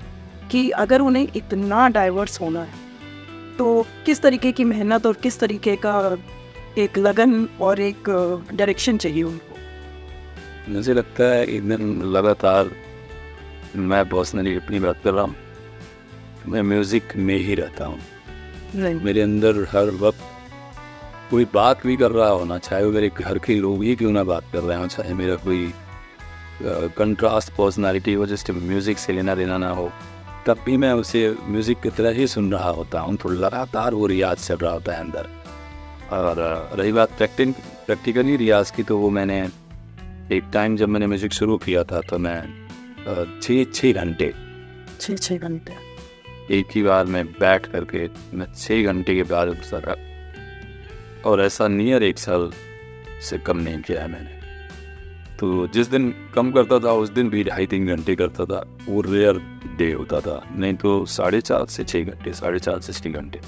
कि अगर उन्हें इतना डाइवर्स होना है तो किस तरीके की मेहनत और किस तरीके का एक लगन और एक डायरेक्शन चाहिए उनको? मुझे लगता है एकदम लगातार, मैं पर्सनली अपनी बात कर रहा हूँ, मैं म्यूज़िक में ही रहता हूँ। मेरे अंदर हर वक्त कोई बात भी कर रहा हो ना, चाहे वो मेरे घर के लोग ही क्यों ना बात कर रहे हो, चाहे मेरा कोई कंट्रास्ट पर्सनालिटी हो, जस्ट म्यूज़िक से लेना देना ना हो, तब भी मैं उसे म्यूज़िक की तरह ही सुन रहा होता हूँ। तो लगातार वो रियाज चल रहा होता है अंदर। और रही बात प्रैक्टिकली रियाज की, तो वो मैंने एक टाइम जब मैंने म्यूज़िक शुरू किया था तो मैं 6 घंटे 6 घंटे एक ही बार में बैठ करके मैं 6 घंटे के बाद सर, और ऐसा नियर 1 साल से कम नहीं किया है मैंने। तो जिस दिन कम करता था उस दिन भी 2.5-3 घंटे करता था, वो रेयर डे होता था, नहीं तो 4.5 से 6 घंटे, 4.5 से 6 घंटे।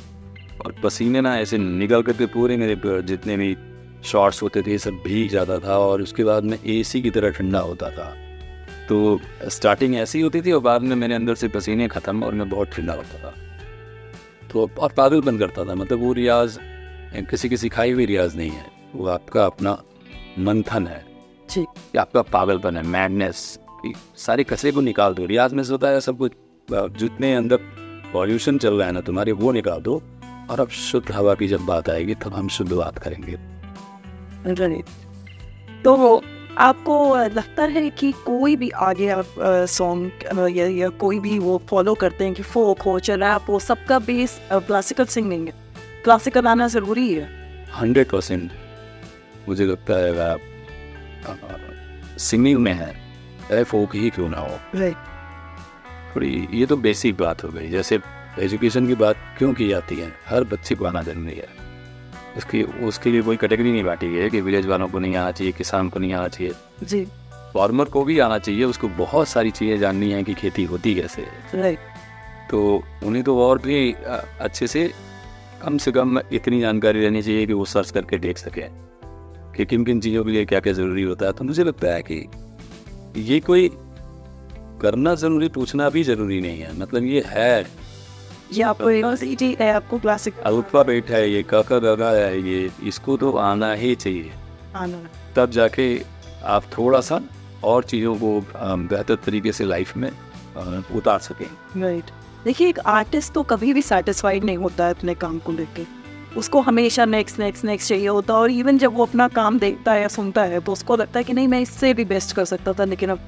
और पसीने ना ऐसे निकल करके पूरे मेरे जितने भी शॉर्ट्स होते थे सब भीग जाता था और उसके बाद में एसी की तरह ठंडा होता था। तो स्टार्टिंग ऐसी होती थी और बाद में मेरे अंदर से पसीने ख़त्म और मैं बहुत ठंडा होता था, तो और पागलपन करता था। मतलब वो रियाज किसी की सिखाई हुई रियाज नहीं है, वो आपका अपना मंथन है जी, कि आपका पागलपन है, मैडनेस, सारे कचरे को निकाल दो। रियाज में से होता है सब कुछ, जितने अंदर पॉल्यूशन चल रहा है ना तुम्हारे, वो निकाल दो और अब शुद्ध हवा की जब बात आएगी तब हम शुद्ध बात करेंगे। तो आपको लगता है कि कोई भी आगे आप सॉन्ग या कोई भी वो फॉलो करते हैं कि फोक हो, रैप हो, सबका बेस क्लासिकल सिंगिंग है, क्लासिकल आना ज़रूरी है? 100% मुझे लगता है रैप सिंगिंग में है, चाहे फोक ही क्यों ना हो। थोड़ी ये तो बेसिक बात हो गई। जैसे एजुकेशन की बात क्यों की जाती है, हर बच्चे को आना जरूरी है, उसके लिए कोई कैटेगरी नहीं बांटी गई है कि विलेज वालों को नहीं आना चाहिए, किसान को नहीं आना चाहिए जी, फार्मर को भी आना चाहिए, उसको बहुत सारी चीज़ें जाननी है कि खेती होती कैसे है। तो उन्हें तो और भी अच्छे से कम इतनी जानकारी रहनी चाहिए कि वो सर्च करके देख सकें कि किन किन चीज़ों के लिए क्या क्या ज़रूरी होता है। तो मुझे लगता है कि ये कोई करना ज़रूरी, पूछना भी ज़रूरी नहीं है। मतलब ये है, ये आपको है, आपको क्लासिक अल्फाबेट है, ये क ख ग घ है, ये इसको तो आना ही चाहिए, आना, तब जाके आप थोड़ा सा और चीज़ों को बेहतर तरीके से लाइफ में उतार सकें। राइट। देखिए, एक आर्टिस्ट तो कभी भी सेटिस्फाइड नहीं होता है अपने काम को लेके, उसको हमेशा नेक्स्ट चाहिए होता है। और इवन जब वो अपना काम देखता है या सुनता है तो उसको लगता है कि नहीं, मैं इससे भी बेस्ट कर सकता था, लेकिन अब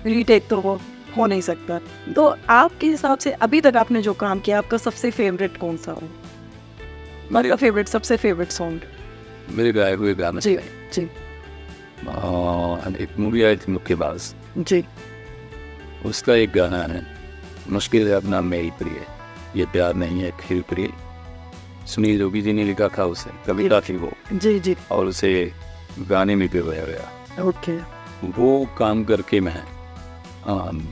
रीटेक तो वो हो नहीं सकता। तो आपके हिसाब से अभी तक आपने जो काम किया, आपका सबसे फेवरेट कौन सा हो? आपका फेवरेट, सबसे फेवरेट सॉन्ग? मेरे गाए हुए गाना जी जी, एक मूवी आई थी मुक्केबाज जी, उसका एक गाना है, मुश्किल है अपना मेरी प्रिय, ये प्यार नहीं है खीर प्रिय, सुनील जोगी जी ने लिखा था, उसे कविता थी वो, जी जी, और उसे गाने में पिरोया गया। ओके, वो काम करके मैं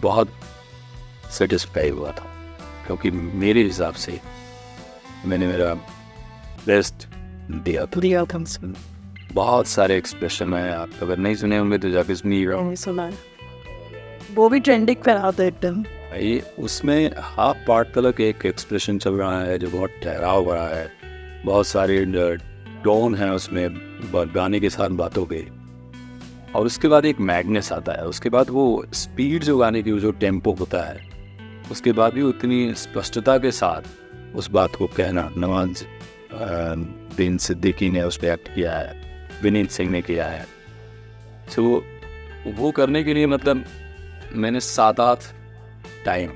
बहुत सेटिस्फाई हुआ था, क्योंकि मेरे हिसाब से मैंने मेरा बेस्ट दिया था। दिया था, बहुत सारे एक्सप्रेशन हैं, आप अगर नहीं सुने होंगे तो जाके सुनिएगा। सुना है, वो भी ट्रेंडिंग पर आता है एकदम। ये उसमें हाफ पार्ट तक एक एक्सप्रेशन चल रहा है जो बहुत ठहराव भरा है, बहुत सारे टोन है उसमें गाने के साथ बातों के, और उसके बाद एक मैग्नेस आता है, उसके बाद वो स्पीड जो गाने की, जो टेम्पो होता है, उसके बाद भी उतनी स्पष्टता के साथ उस बात को कहना। नवाज दिन सिद्दीकी ने उस पर एक्ट किया है, विनीत सिंह ने किया है। तो वो करने के लिए मतलब मैंने 7-8 टाइम,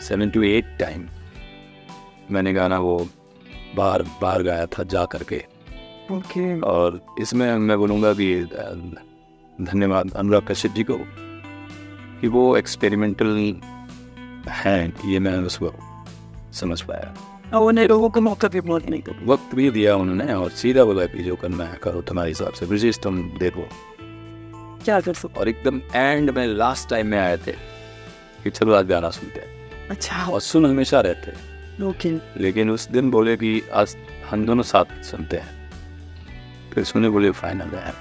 7 to 8 टाइम मैंने गाना वो बार गाया था जा करके। ओके, और इसमें मैं बोलूँगा कि धन्यवाद अनुराग कश्यप जी को कि वो एक्सपेरिमेंटल हैं, ये मैं उसको समझ पाया। और उन्हें लोगों को मौका भी बहुत नहीं को वक्त भी दिया उन्होंने, और सीधा बोला कि जो करना है करो तुम्हारे हिसाब से, ब्रिजेश तुम देखो, क्या कर सकते। और एकदम एंड में लास्ट टाइम में आए थे कि चलो आज गाना सुनते हैं, अच्छा, और सुन हमेशा रहते, ओके, लेकिन उस दिन बोले कि आज हम दोनों साथ सुनते हैं, फिर सुने बोले फाइनल है।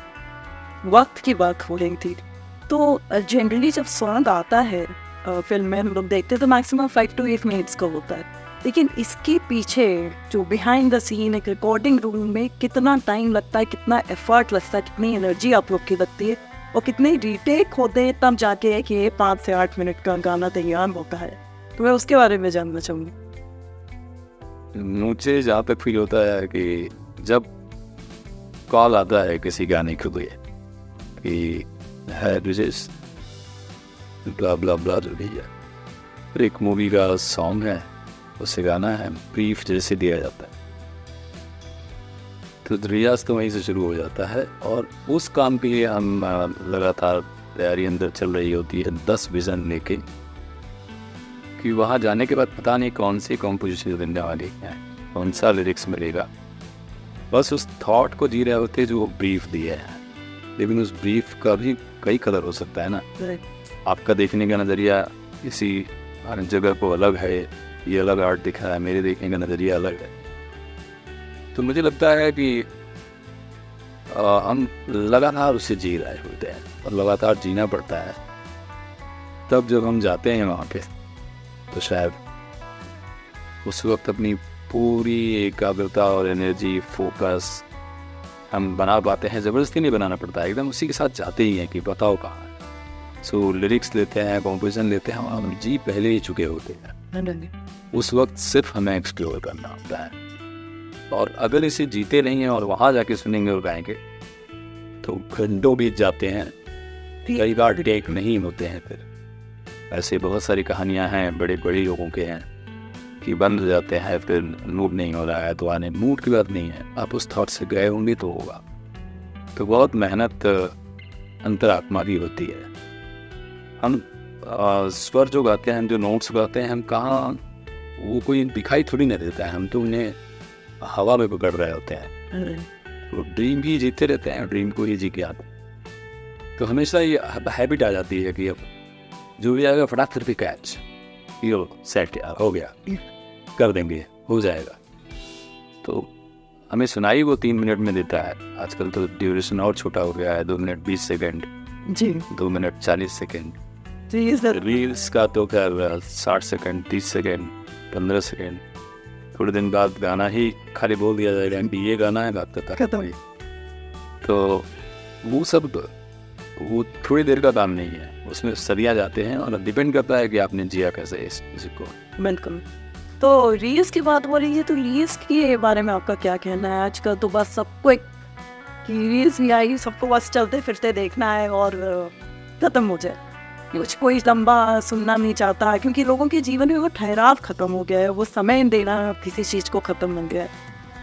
वक्त की बात हो रही थी, तो जनरली जब सॉन्ग आता है फिल्म में हम लोग देखते हैं तो मैक्सिमम 5 to 8 मिनट्स का होता है, लेकिन इसके पीछे जो बिहाइंड द सीन एक रिकॉर्डिंग रूम में कितना टाइम लगता है, कितना एफर्ट लगता है, कितनी एनर्जी आप लोग की लगती है, और कितने रीटेक होते हैं तब जाके कि ये 5 से 8 मिनट का गाना तैयार होता है। तो मैं उसके बारे में जानना चाहूँगी। मुझे जहाँ तक फील होता है कि जब कॉल आता है किसी गाने के लिए कि है ब्रिजेश ब्ला ब्ला ब्ला जो भी है, फिर एक मूवी का सॉन्ग है, उसे गाना है, ब्रीफ जैसे दिया जाता है, तो रियाज तो वहीं से शुरू हो जाता है, और उस काम के लिए हम लगातार तैयारी अंदर चल रही होती है 10 विज़न लेके, कि वहाँ जाने के बाद पता नहीं कौन सी कॉम्पोजिशन बनने वाली है, कौन सा लिरिक्स मिलेगा, बस उस थॉट को जी रहे होते जो ब्रीफ दिया है। लेकिन उस ब्रीफ का भी कई कलर हो सकता है ना, आपका देखने का नज़रिया किसी जगह को अलग है, ये अलग आर्ट दिखा है, मेरे देखने का नज़रिया अलग है। तो मुझे लगता है कि हम लगातार उससे जी रहे होते हैं, और लगातार जीना पड़ता है। तब जब हम जाते हैं वहाँ पे, तो शायद उस वक्त अपनी पूरी एकाग्रता और एनर्जी, फोकस हम बना पाते हैं। ज़बरदस्ती नहीं बनाना पड़ता है, एकदम उसी के साथ जाते ही हैं कि बताओ कहाँ है। सो लिरिक्स लेते हैं, कॉम्पोजिशन लेते हैं, हम जी पहले ही चुके होते हैं। उस वक्त सिर्फ हमें एक्सप्लोर करना होता है, और अगर इसे जीते नहीं हैं और वहाँ जाके सुनेंगे और गाएंगे तो घंटों बीत जाते हैं, कई बार टेक नहीं होते हैं। फिर ऐसे बहुत सारी कहानियाँ हैं बड़े बड़े लोगों के हैं कि बंद हो जाते हैं, फिर मूड नहीं हो रहा है, तो आने मूड की बात नहीं है, आप उस थॉट से गए होंगे तो होगा। तो बहुत मेहनत अंतरात्मा की होती है। हम स्वर जो गाते हैं, जो नोट्स गाते हैं, हम कहाँ, वो कोई दिखाई थोड़ी नहीं देता है, हम तो उन्हें हवा में पकड़ रहे होते हैं। तो ड्रीम ही जीते रहते हैं, ड्रीम को ही जी के आते हैं। तो हमेशा ये हैबिट आ जाती है कि अब जो भी आएगा फटाक से कैच, यो सेट यार हो गया, कर देंगे, हो जाएगा। तो हमें सुनाई वो 3 मिनट में देता है। आजकल तो ड्यूरेशन और छोटा हो गया है, 2 मिनट 20 सेकेंड जी, 2 मिनट 40 सेकेंड। जी, रील्स का तो खैर 60 सेकेंड, 30 सेकेंड, 15 सेकेंड। थोड़े दिन बाद गाना ही खाली बोल दिया जाएगा कि ये गाना है, बात करता खत्म। तो वो सब वो थोड़ी देर का काम नहीं है, उसमें सदियाँ जाते हैं, और डिपेंड करता है कि आपने जिया कैसे इस म्यूजिक को। बिल्कुल। तो रील्स की बात हो रही है, तो रील्स के बारे में आपका क्या कहना है? आजकल तो बस सबको एक कि रील्स भी आई, सबको बस चलते फिरते देखना है और ख़त्म हो जाए, कुछ कोई लंबा सुनना नहीं चाहता, क्योंकि लोगों के जीवन में वो ठहराव ख़त्म हो गया है, वो समय देना किसी चीज़ को ख़त्म हो गया है।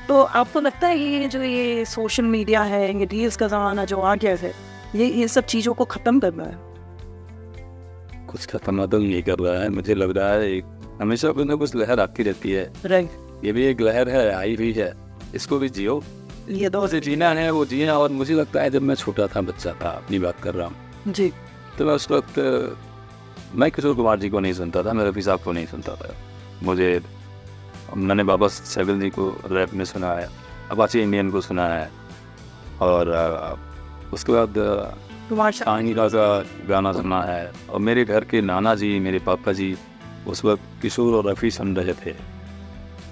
तो आपको लगता है ये जो ये सोशल मीडिया है, ये रील्स का ज़माना जो आ गया है, ये सब चीज़ों को ख़त्म कर रहा है? कुछ खत्म तो नहीं कर रहा है, मुझे लग रहा है एक हमेशा कुछ ना कुछ लहर आती रहती है। राइट। ये भी एक लहर है, आई हुई है, इसको भी जियो। ये दो उसे जीना है वो जिया। और मुझे लगता है जब मैं छोटा था, बच्चा था, अपनी बात कर रहा हूँ, जी, तो मैं उस वक्त मैं किशोर कुमार जी को नहीं सुनता था, मैं रफ़ी साहब को नहीं सुनता था। मैंने बाबा सहगल जी को रैप में सुना है, अपाचे इंडियन को सुना है, और उसके बाद कुमार शाहिनी का गाना सुना है। और मेरे घर के नाना जी, मेरे पापा जी उस वक्त किशोर और रफ़ी सुन रहे थे।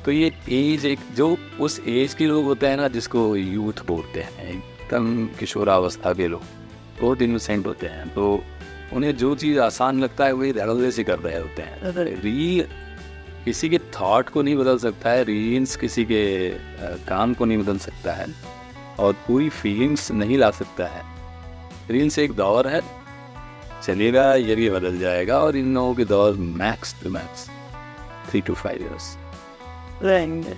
तो ये एज एक जो उस एज के लोग होते हैं ना, जिसको यूथ बोलते हैं, एकदम किशोरावस्था के लोग, बहुत इनोसेंट होते हैं। तो उन्हें जो चीज़ आसान लगता है वही धड़ल्ले से कर रहे होते हैं। रील किसी के थॉट को नहीं बदल सकता है, रील्स किसी के काम को नहीं बदल सकता है, और पूरी फीलिंग्स नहीं ला सकता है। रील्स एक दौर है, चलेगा, ये भी बदल जाएगा। और इन लोगों के दौर max to max 3 to 5 years रहेंगे।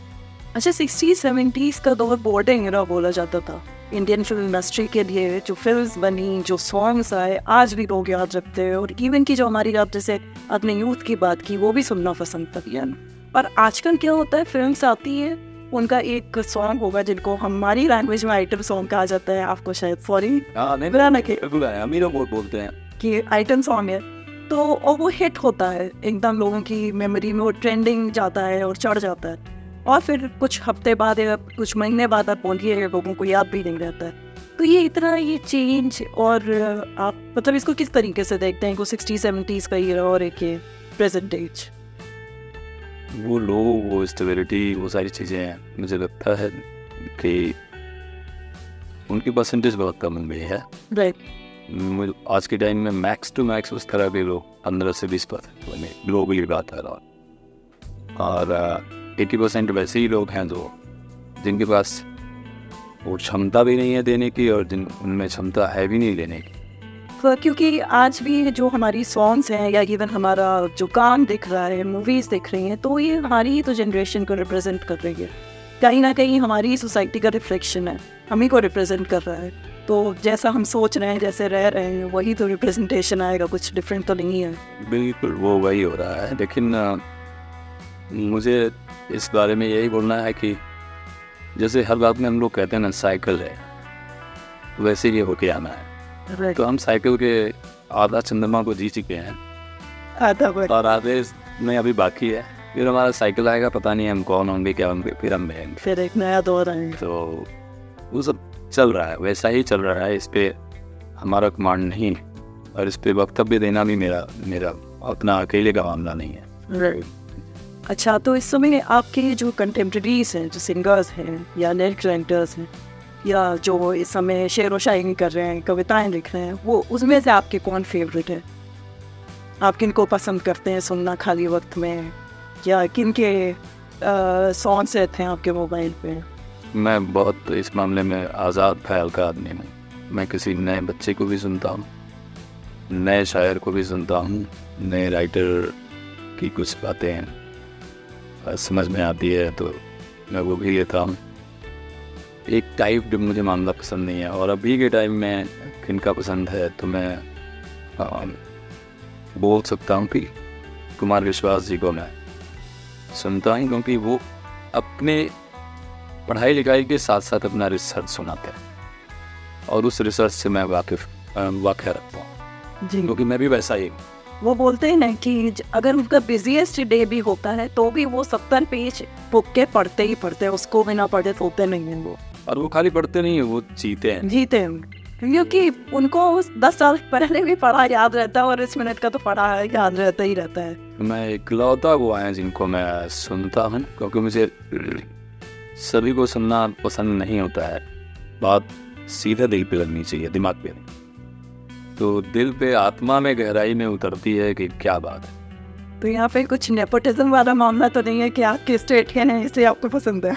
अच्छा, 60s-70s का दौर बोर्डिंग एरा बोला जाता था इंडियन फिल्म इंडस्ट्री के लिए। जो फिल्म्स बनी, जो सॉन्ग्स आए, आज भी लोग याद रखते हैं। और इवन की जो हमारी, आप जैसे अपने यूथ की बात की, वो भी सुनना पसंद करती है। पर आजकल क्या होता है, फिल्म्स आती है, उनका एक सॉन्ग होगा जिनको हमारी लैंग्वेज में आइटम सॉन्ग कहा जाता है, आपको शायद सॉरी अमीरो बोलते हैं कि आइटम सॉन्ग है, तो और वो हिट होता है एकदम लोगों की मेमोरी में, वो ट्रेंडिंग जाता है और चढ़ जाता है, और फिर कुछ हफ्ते बाद या कुछ महीने बाद आप बोलिए, लोगों को याद भी नहीं रहता है। तो ये इतना ये चेंज, और आप मतलब इसको किस तरीके से देखते हैं, को 60s-70s का ईरा और एक ये प्रेजेंट एज? वो लोग, वो स्टेबिलिटी, वो सारी चीज़ें हैं, मुझे लगता है कि उनकी परसेंटेज बहुत कम हो गई है। राइट। आज के टाइम में मैक्स टू मैक्स उस तरह के लोग 15 से 20% ग्लोबली बात है, और 80% वैसे ही लोग हैं जो जिनके पास वो क्षमता भी नहीं है देने की, और उनमें क्षमता है भी नहीं देने की। तो क्योंकि आज भी जो हमारी सॉन्ग्स हैं, या इवन हमारा जो काम दिख रहा है, मूवीज़ दिख रही हैं, तो ये हमारी ही तो जनरेशन को रिप्रेजेंट कर रही है, कहीं ना कहीं हमारी सोसाइटी का रिफ्लेक्शन है, हम ही को रिप्रेजेंट कर रहा है। तो जैसा हम सोच रहे हैं, जैसे रह रहे हैं, वही तो रिप्रेजेंटेशन आएगा, कुछ डिफरेंट तो नहीं है। बिल्कुल वो वही हो रहा है। लेकिन मुझे इस बारे में यही बोलना है कि जैसे हर बात में हम लोग कहते हैं ना, साइकिल है, वैसे ही होके आना है। तो हम साइकिल के आधा चंद्रमा को जी चुके हैं, और आधे में अभी बाकी है। फिर हमारा साइकिल आएगा, पता नहीं हम कौन होंगे, क्या होंगे, फिर हम रहेंगे, फिर एक नया दौर आएगा। तो वो सब चल रहा है, वैसा ही चल रहा है। इस पे हमारा कमांड नहीं, और इस पे वक्तव्य देना भी मेरा अपना अकेले का मामला नहीं है। अच्छा, तो इस समय आपके जो कंटेम्प्रेरीज हैं, जो सिंगर्स हैं या लिरिक राइटर्स हैं, या जो इस समय शेर व शायरी कर रहे हैं, कविताएं लिख रहे हैं, वो उसमें से आपके कौन फेवरेट है? आप किनको पसंद करते हैं सुनना खाली वक्त में, या किन के सॉन्ग्स रहते हैं आपके मोबाइल पे? मैं बहुत इस मामले में आज़ाद ख्याल का आदमी हूँ। मैं किसी नए बच्चे को भी सुनता हूँ, नए शायर को भी सुनता हूँ, नए राइटर की कुछ बातें समझ में आती है तो मैं वो भी लेता हूँ। एक टाइप जो मुझे मामला पसंद नहीं है। और अभी के टाइम में किनका पसंद है तो मैं बोल सकता हूँ कि कुमार विश्वास जी को मैं सुनता हूँ, क्योंकि वो अपने पढ़ाई लिखाई के साथ साथ अपना रिसर्च सुनाते हैं, और उस रिसर्च से मैं वाक़या रखता हूँ, क्योंकि मैं भी वैसा ही हूँ। वो बोलते हैं ना कि अगर उनका बिजीएस्ट डे भी होता है तो भी वो 70 पेज बुक के पढ़ते ही पढ़ते हैं, उसको बिना पढ़े सोते नहीं हैं वो। और वो खाली पढ़ते नहीं है, वो जीते हैं, क्योंकि उनको 10 साल पहले भी पढ़ा याद रहता है, और इस मिनट का तो पढ़ा याद रहता ही रहता है। मैं इकलौता वो आए जिनको मैं सुनता हूँ, क्योंकि मुझे सभी को सुनना पसंद नहीं होता है। बात सीधे दिल पे लगनी चाहिए, दिमाग पे नहीं। तो दिल पे, आत्मा में, गहराई में उतरती है कि क्या बात है। तो यहाँ पे कुछ नेपोटिज्म वाला मामला तो नहीं है कि आप किस स्टेट के हैं इसलिए आपको पसंद है?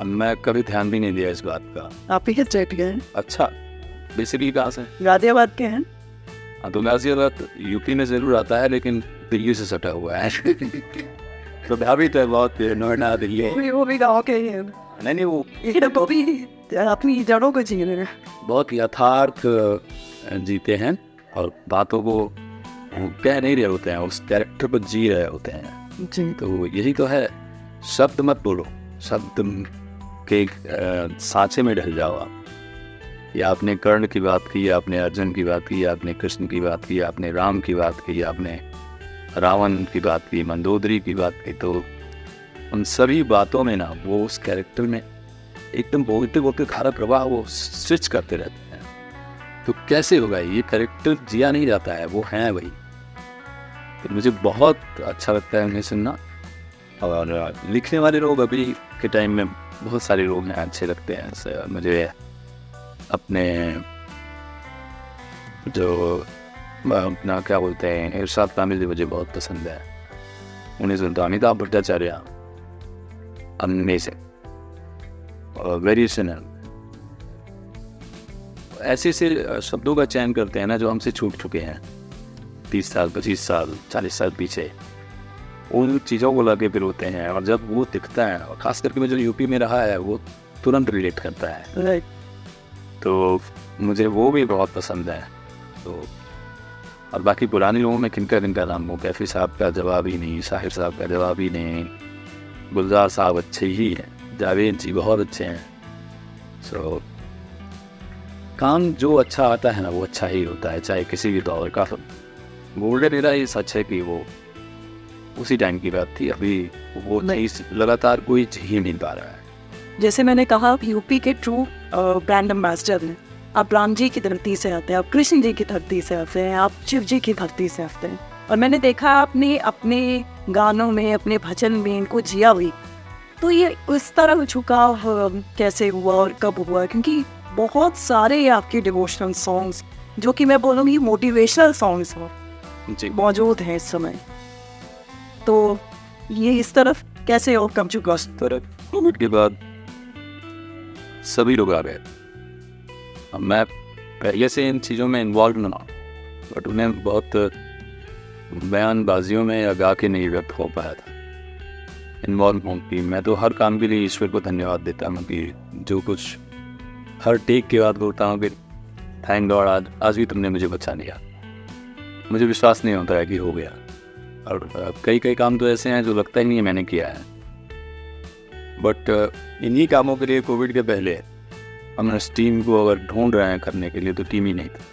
मैं कभी ध्यान भी नहीं दिया इस बात का। आप ही स्टेट के हैं? अच्छा, बेसिकली कहाँ से? गाजियाबाद के हैं। हाँ, तो गाजियाबाद यूपी में जरूर आता है, लेकिन दिल्ली से सटा हुआ है। तो प्रभावित है बहुत, नोएडा, दिल्ली। वो भी गाँव के ही है। नहीं, वो भी अपनी जड़ों को जी रहे हैं, बहुत यथार्थ जीते हैं, और बातों को कह नहीं रहे होते हैं, उस कैरेक्टर को जी रहे होते हैं। जी। तो यही तो है शब्द मत बोलो, शब्द के सांचे में ढल जाओ आप। या आपने कर्ण की बात की, आपने अर्जुन की बात की, आपने कृष्ण की बात की, आपने राम की बात की, आपने रावण की बात की, मंदोदरी की बात की, तो उन सभी बातों में ना वो उस कैरेक्टर में एकदम बोलते बोलते धारा प्रवाह वो स्विच करते रहते हैं। तो कैसे होगा ये कैरेक्टर जिया नहीं जाता है, वो है वही। तो मुझे बहुत अच्छा लगता है उन्हें सुनना। और लिखने वाले लोग अभी के टाइम में बहुत सारे लोग हैं अच्छे लगते हैं मुझे। अपने जो अपना क्या बोलते हैं इरशाद कामिल जी मुझे बहुत पसंद है, उन्हें सुनता। अमिताभ भट्टाचार्य अमेजिंग और वेरी सिनर। ऐसे से शब्दों का चयन करते हैं ना जो हमसे छूट चुके हैं 30 साल 25 साल 40 साल पीछे, उन चीज़ों को लगे फिर होते हैं। और जब वो दिखता है, और ख़ास करके जो यूपी में रहा है वो तुरंत रिलेट करता है। तो मुझे वो भी बहुत पसंद है। तो और बाकी पुराने लोगों में किनका नाम हो, कैफी साहब का जवाब ही नहीं, साहिर साहब का जवाब ही नहीं, गुलजार साहब अच्छे ही हैं, जावेद जी बहुत अच्छे हैं। सो काम जो अच्छा आता है ना वो अच्छा ही होता है, चाहे किसी भी दौर का। गोल्डन एरा ये सच है कि वो उसी टाइम की बात थी, अभी वो चीज़ लगातार कोई ही नहीं पा रहा है। जैसे मैंने कहा यूपी के ट्रू ब्रांड एम्बेसडर हैं। आप राम जी की धरती से आते हैं, आप कृष्ण जी की धरती से आते हैं, आप शिव जी की धरती से आते हैं। और मैंने देखा आपने अपने गानों में, अपने भजन में इनको जिया हुई। तो ये इस तरह झुकाव कैसे हुआ और कब हुआ? क्योंकि बहुत सारे आपके डिवोशनल सॉन्ग्स, जो कि मैं बोलूँगी मोटिवेशनल सॉन्ग्स मौजूद हैं इस समय, तो ये इस तरफ कैसे और कब झुका? कोविड के बाद सभी लोग आ गए। मैं पहले से इन चीज़ों में इन्वॉल्व ना, बट उन्हें बहुत बयानबाजियों में या गा के नहीं व्यक्त हो पाया था इन्वॉल्व होंगी। मैं तो हर काम के लिए ईश्वर को धन्यवाद देता हूँ कि जो कुछ हर टेक के बाद बोलता हूँ कि थैंक गॉड आज भी तुमने मुझे बचा लिया। मुझे विश्वास नहीं होता है कि हो गया। और कई काम तो ऐसे हैं जो लगता ही नहीं है मैंने किया है। बट इन्हीं कामों के लिए कोविड के पहले हम इस टीम को अगर ढूंढ रहे हैं करने के लिए तो टीम ही नहीं था।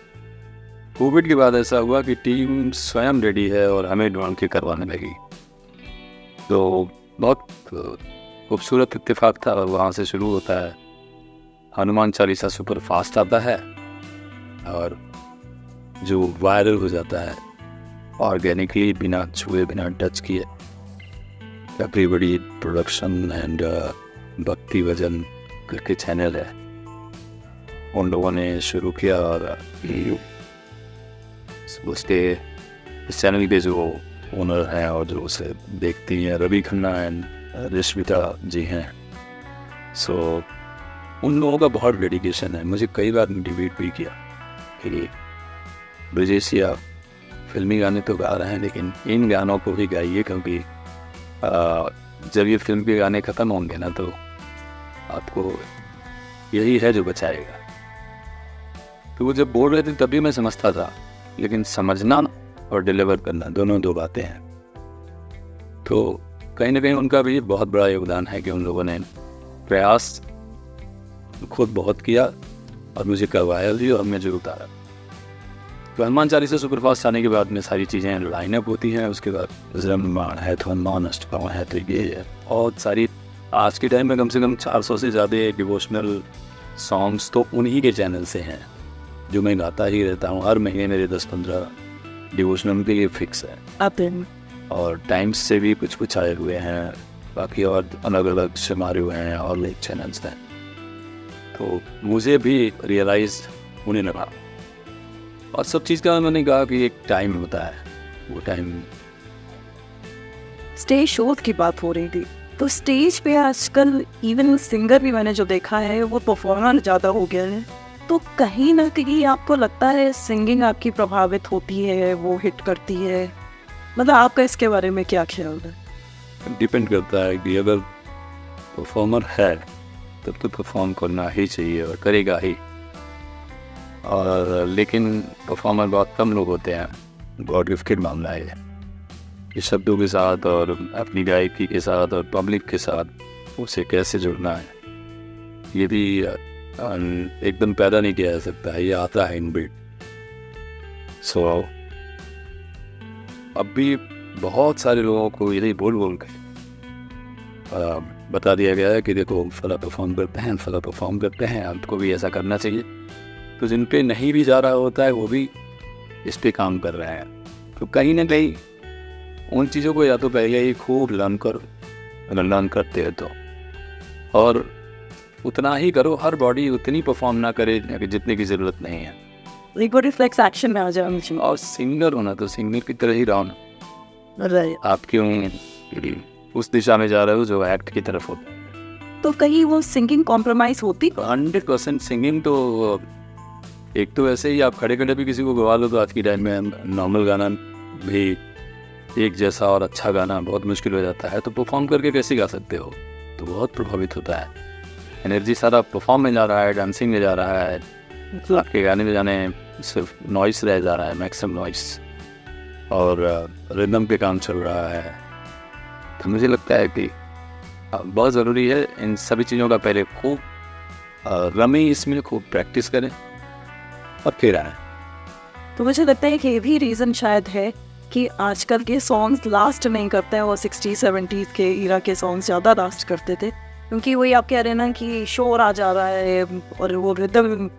कोविड के बाद ऐसा हुआ कि टीम स्वयं रेडी है और हमें ढूंढ के करवाने लगी। तो बहुत खूबसूरत इत्तेफाक था। और वहाँ से शुरू होता है हनुमान चालीसा सुपर फास्ट आता है और जो वायरल हो जाता है ऑर्गेनिकली, बिना छुए बिना टच किए। एवरीबॉडी प्रोडक्शन एंड भक्ति भजन करके चैनल है, उन लोगों ने शुरू किया। और उसके इस चैनल के जो ओनर हैं और जो उसे देखती हैं रवि खन्ना एंड रिश्विता जी हैं। सो उन लोगों का बहुत डेडिकेशन है। मुझे कई बार मोटिवेट भी किया कि ब्रिजेश या फिल्मी गाने तो गा रहे हैं लेकिन इन गानों को भी गाइए, क्योंकि जब ये फिल्म के गाने ख़त्म होंगे ना तो आपको यही है जो बचाएगा। तो वो जब बोल रहे थे तभी मैं समझता था, लेकिन समझना और डिलीवर करना दोनों दो बातें हैं। तो कहीं ना कहीं उनका भी बहुत बड़ा योगदान है कि उन लोगों ने प्रयास खुद बहुत किया और मुझे करवाया भी और मुझे उतारा। तो हनुमान चालीसा सुपरफास्ट आने के बाद में सारी चीज़ें लाइनअप होती हैं। उसके बाद निर्माण है तो हनुमान अष्टकम है, तो ये है बहुत सारी। आज के टाइम में कम से कम 400 से ज़्यादा डिवोशनल सॉन्ग्स तो उन्हीं के चैनल से हैं जो मैं गाता ही रहता हूँ। हर महीने मेरे 10-15 डिवोशनल के लिए फिक्स है। और टाइम्स से भी कुछ आए हुए हैं, बाकी और अलग अलग से मारे हुए हैं और लेक चैनल्स हैं। तो मुझे भी रियलाइज होने लगा। और सब चीज़ का उन्होंने कहा कि एक टाइम होता है, वो टाइम। स्टेज शोज की बात हो रही थी, तो स्टेज पे आजकल इवन सिंगर भी मैंने जो देखा है वो परफॉर्मर ज़्यादा हो गया है। तो कहीं ना कहीं आपको लगता है सिंगिंग आपकी प्रभावित होती है, वो हिट करती है? मतलब आपका इसके बारे में क्या ख्याल है? डिपेंड करता है कि अगर परफॉर्मर है तब तो परफॉर्म करना ही चाहिए और करेगा ही। और लेकिन परफॉर्मर बहुत कम लोग होते हैं, गॉड गिफ्टेड मामला है। कि शब्दों के साथ और अपनी गायकी के साथ और पब्लिक के साथ उसे कैसे जुड़ना है, ये भी एकदम पैदा नहीं किया जा सकता है, ये आता है इनबिल्ट। सो अब भी बहुत सारे लोगों को यही बोल के बता दिया गया है कि देखो फला परफॉर्म करते हैं, आपको भी ऐसा करना चाहिए। तो जिन पे नहीं भी जा रहा होता है वो भी इस पे काम कर रहे हैं। तो कहीं ना कहीं उन चीज़ों को या तो पहले ही खूब लर्न करते हैं तो, और उतना ही करो, हर बॉडी उतनी परफॉर्म ना करे जितने की ज़रूरत नहीं है। एक बार रिफ्लेक्स एक्शन में आ जाए। और सिंगर होना तो सिंगर की तरह ही रहो ना, आप क्यों उस दिशा में जा रहे हो जो एक्ट की तरफ होता है। तो कहीं वो सिंगिंग कॉम्प्रोमाइज होती? 100% सिंगिंग तो एक तो ऐसे ही आप खड़े भी किसी को गवा लो तो आज की टाइम में नॉर्मल गाना भी एक जैसा और अच्छा गाना बहुत मुश्किल हो जाता है। तो परफॉर्म करके कैसे गा सकते हो, तो बहुत प्रभावित होता है। एनर्जी सारा परफॉर्म में जा रहा है, डांसिंग में जा रहा है, आपके गाने में जाने सिर्फ नॉइस रह जा रहा है, मैक्सिमम नॉइस, और रिदम पे काम चल रहा है। तो मुझे लगता है कि बहुत ज़रूरी है इन सभी चीज़ों का पहले खूब रमें, इसमें खूब प्रैक्टिस करें और फिर आए। तो मुझे लगता है कि ये भी रीज़न शायद है कि आजकल के सॉन्ग्स लास्ट नहीं करते हैं, वो 60-70s के ईरा के सॉन्ग्स ज़्यादा लास्ट करते थे, क्योंकि वही आप कह रहे हैं ना कि शोर आ जा रहा है और वो रिदम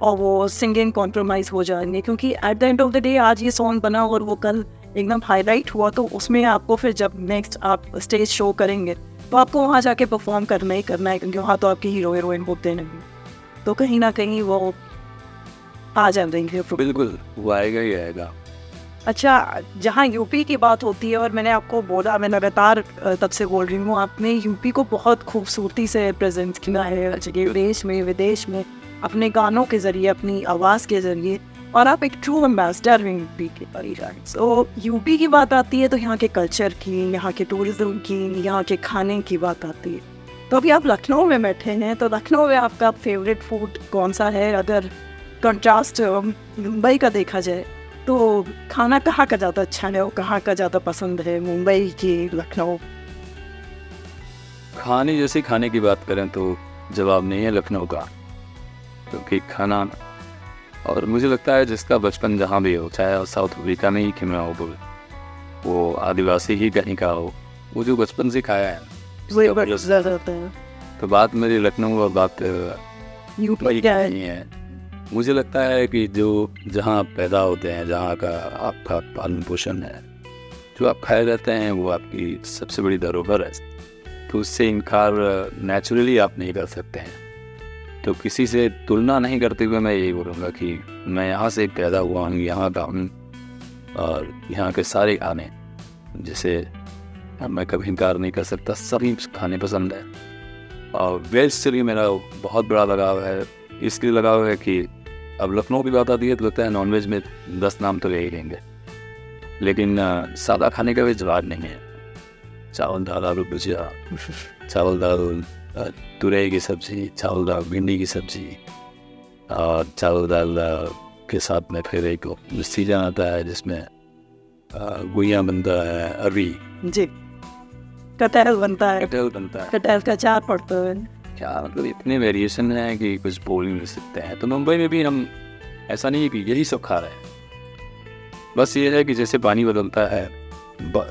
और वो सिंगिंग कॉम्प्रोमाइज़ हो जाएंगे। क्योंकि at the end of the day आज ये सॉन्ग बना और वो कल एकदम हाईलाइट हुआ, तो उसमें आपको फिर जब नेक्स्ट आप स्टेज शो करेंगे तो आपको वहाँ जाके परफॉर्म करना ही करना है, क्योंकि वहाँ तो आपके हीरो हीरोइन होते नहीं, तो कहीं ना कहीं वो आ जाएंगे। बिल्कुल, वो आएगा ही आएगा। अच्छा, जहाँ यूपी की बात होती है, और मैंने आपको बोला, मैं लगातार तब से बोल रही हूँ, आपने यूपी को बहुत खूबसूरती से प्रेजेंट किया है देश में विदेश में, अपने गानों के ज़रिए, अपनी आवाज़ के ज़रिए, और आप एक ट्रू एम्बेसडर हैं यूपी के। तो यूपी की बात आती है तो यहाँ के कल्चर की, यहाँ के टूरिज़्म की, यहाँ के खाने की बात आती है। तो अभी आप लखनऊ में बैठे हैं, तो लखनऊ में आपका फेवरेट फूड कौन सा है? अगर कंट्रास्ट मुंबई का देखा जाए तो खाना कहाँ का ज़्यादा अच्छा है और कहाँ का ज़्यादा पसंद है, मुंबई की, लखनऊ? खाने जैसे खाने की बात करें तो जवाब नहीं है लखनऊ का, क्योंकि खाना, और मुझे लगता है जिसका बचपन जहाँ भी हो, चाहे साउथ अफ्रीका में ही क्यों ना हो, वो आदिवासी ही कहीं का हो, वो जो बचपन से खाया है तो बात मेरी लखनऊ और बात यूपी क्या है। मुझे लगता है कि जो जहाँ आप पैदा होते हैं, जहाँ का आपका पालन पोषण है, जो आप खाए रहते हैं, वो आपकी सबसे बड़ी धरोहर है। तो उससे इनकार नेचुरली आप नहीं कर सकते हैं। तो किसी से तुलना नहीं करते हुए मैं यही बोलूँगा कि मैं यहाँ से पैदा हुआ हूँ, यहाँ का हूँ, और यहाँ के सारे खाने जैसे मैं कभी इनकार नहीं कर सकता, सभी खाने पसंद है। और वेज से भी मेरा बहुत बड़ा लगाव है। इसलिए लगाव है कि अब लखनऊ की बात आती है तो लगता है नॉनवेज में 10 नाम तो ले ही लेंगे, लेकिन सादा खाने का भी जवाब नहीं है। चावल दाल आलू भुजिया, चावल दाल तुरई की सब्ज़ी, चावल दाल भिंडी की सब्ज़ी, और चावल दाल के साथ में फिर एक सीजन आता है जिसमें गुइया बनता है, अरवी जी, कटहल बनता है, कटहल का अचार पड़ता है। क्या मतलब इतने वेरिएशन हैं कि कुछ बोल ही नहीं सकते हैं। तो मुंबई में भी हम ऐसा नहीं कि यही सब खा रहे हैं, बस ये है कि जैसे पानी बदलता है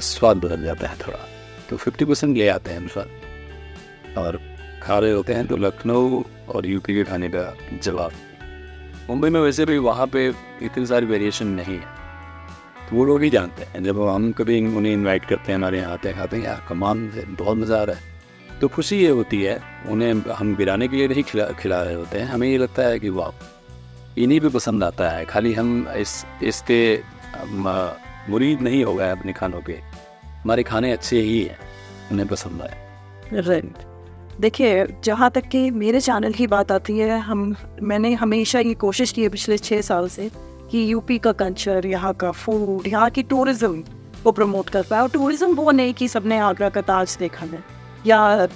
स्वाद बदल जाता है थोड़ा, तो 50% ले आते हैं हम स्वाद और खा रहे होते हैं। तो लखनऊ और यूपी के खाने का जवाब मुंबई में वैसे भी वहाँ पे इतनी सारी वेरिएशन नहीं है, तो वो लोग ही जानते हैं। जब हम कभी उन्हें इनवाइट करते हैं, हमारे यहाँ आते हैं, खाते हैं, यार कमाल है, बहुत मज़ा आ रहा है, तो खुशी ये होती है। उन्हें हम गिराने के लिए नहीं खिला रहे होते हैं, हमें ये लगता है कि वाह इन्हीं भी पसंद आता है, खाली हम इसके मुरीद नहीं हो गए अपने खानों के, हमारे खाने अच्छे ही हैं, उन्हें पसंद आए। राइट। देखिए, जहाँ तक कि मेरे चैनल की बात आती है, मैंने हमेशा ये कोशिश की है पिछले 6 साल से कि यूपी का कल्चर, यहाँ का फूड, यहाँ की टूरिज़्म को प्रमोट कर पाए। और टूरिज़्म वो नहीं कि सबने आगरा का ताज देखा है या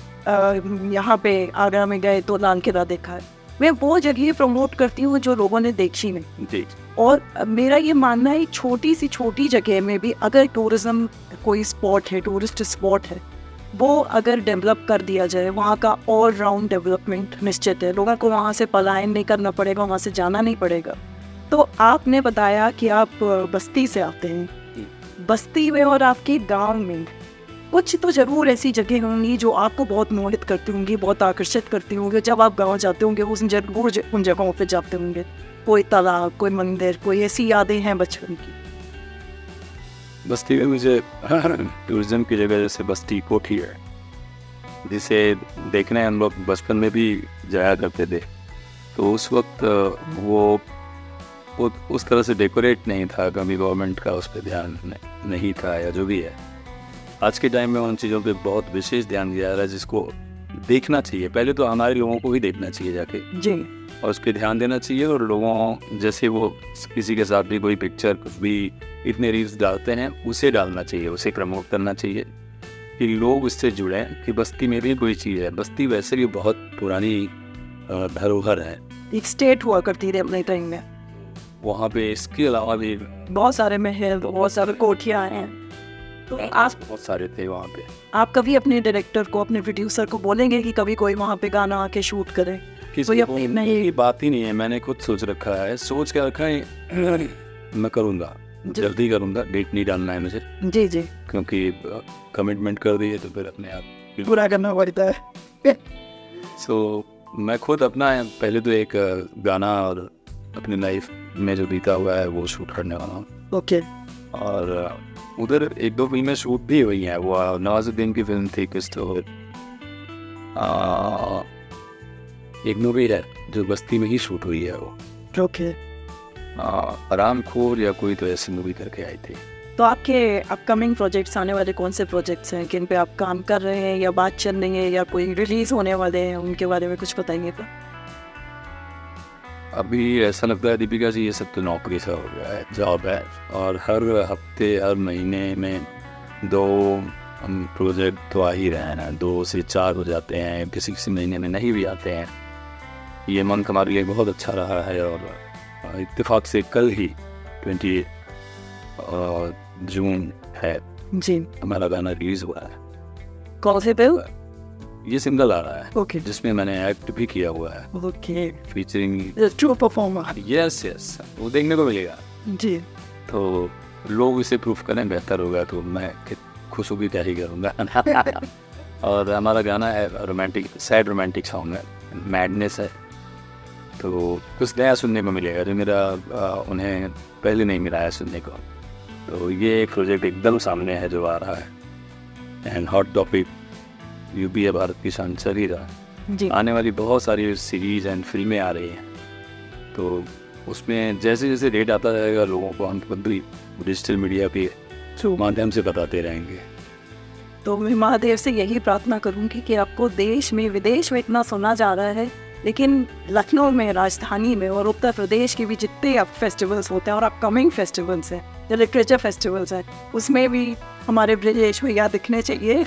यहाँ पे आगरा में गए तो लाल किला देखा है, मैं वो जगह प्रमोट करती हूँ जो लोगों ने देखी नहीं। जी। और मेरा ये मानना है छोटी जगह में भी अगर टूरिज्म कोई स्पॉट है, टूरिस्ट स्पॉट है, वो अगर डेवलप कर दिया जाए, वहाँ का ऑल राउंड डेवलपमेंट निश्चित है, लोगों को वहाँ से पलायन नहीं करना पड़ेगा, वहाँ से जाना नहीं पड़ेगा। तो आपने बताया कि आप बस्ती से आते हैं, बस्ती में और आपके गांव में कुछ तो ज़रूर ऐसी जगह होंगी जो आपको बहुत मोहित करती होंगी, बहुत आकर्षित करती होंगी। जब आप गांव जाते होंगे उन जगहों पे जाते होंगे, कोई तालाब, कोई मंदिर, कोई ऐसी यादें हैं बचपन की? बस्ती में मुझे टूरिज्म की जगह जैसे बस्ती कोठी है, जिसे देखने हम लोग बचपन में भी जाया करते थे। तो उस वक्त वो उस तरह से डेकोरेट नहीं था, कभी गवर्नमेंट का उस पर ध्यान नहीं था या जो भी है। आज के टाइम में उन चीज़ों पे बहुत विशेष ध्यान दिया जा रहा है, जिसको देखना चाहिए। पहले तो हमारे लोगों को ही देखना चाहिए जाके जी, और उस पर ध्यान देना चाहिए। और लोगों जैसे वो किसी के साथ भी कोई पिक्चर कुछ भी इतने रील्स डालते हैं, उसे डालना चाहिए, उसे प्रमोट करना चाहिए कि लोग उससे जुड़ें कि बस्ती में भी कोई चीज़ है। बस्ती वैसे भी बहुत पुरानी धरोहर है, एक स्टेट हुआ करती थी अपने टाइम में। वहाँ पे इसके अलावा भी बहुत सारे महल, बहुत सारे कोठियाँ हैं। तो आप बहुत सारे थे वहाँ पे। आप कभी अपने डायरेक्टर को, अपने प्रोड्यूसर को बोलेंगे कि कभी कोई वहाँ पे गाना आके शूट करे? किसी को नहीं, की बात ही नहीं है। मैंने खुद सोच रखा है, सोच के रखा है, मैं करूँगा, जल्दी करूँगा। डेट नहीं डालना है मुझे। जी जी, क्योंकि कमिटमेंट कर दी है तो फिर अपने आप पूरा करना पड़ता है। सो मैं खुद अपना पहले तो एक गाना और अपनी लाइफ में जो बीता हुआ है वो शूट करने वाला हूँ। ओके। और उधर एक दो फिल्में शूट भी हुई हैं। वो नवाजुद्दीन की फिल्म थी कुछ तो, एक मूवी है जो बस्ती में ही शूट हुई है वो। ओके। आरामखोर या कोई तो ऐसी मूवी करके आई थी। तो आपके अपकमिंग प्रोजेक्ट्स, आने वाले कौन से प्रोजेक्ट्स हैं, किन पे आप काम कर रहे हैं या बात चल रही है या कोई रिलीज होने वाले हैं, उनके बारे में कुछ बताइए तो। अभी ऐसा लगता है दीपिका जी ये सब तो नौकरी सा हो गया है, जॉब है, और हर हफ्ते हर महीने में 2 प्रोजेक्ट तो आ ही रहे हैं ना, 2 से 4 हो जाते हैं, किसी किसी महीने में नहीं भी आते हैं। ये मंथ हमारे लिए बहुत अच्छा रहा है और इत्तेफाक से कल ही 20 जून है जी, हमारा गाना रिलीज हुआ है। कौन से फिल्म? ये सिंगल आ रहा है ओके, जिसमें मैंने एक्ट भी किया हुआ है। Okay, featuring true performer. Yes, वो देखने को मिलेगा जी। तो लोग इसे प्रूफ करें बेहतर होगा, तो मैं खुश होकर क्या ही करूँगा। और हमारा गाना है रोमांटिक, सैड रोमांटिक सॉन्ग है, मैडनेस है। तो कुछ नया सुनने को मिलेगा जो मेरा उन्हें पहले नहीं मिला है सुनने को। तो ये एक प्रोजेक्ट एकदम सामने है जो आ रहा है। एंड हॉट टॉपिक यूपी है, भारत की शान चल ही रहा है जी। आने वाली बहुत सारी सीरीज एंड फिल्में आ रही हैं, तो उसमें जैसे जैसे डेट आता जाएगा लोगों को हम खुद भी डिजिटल मीडिया के माध्यम से बताते रहेंगे। तो मैं महादेव से यही प्रार्थना करूंगी कि आपको देश में विदेश में इतना सुना जा रहा है, लेकिन लखनऊ में, राजधानी में और उत्तर प्रदेश के भी जितने अब फेस्टिवल्स होते हैं और अपकमिंग फेस्टिवल्स हैं, जो लिटरेचर फेस्टिवल्स हैं, उसमें भी हमारे ब्रजेश भैया दिखने चाहिए।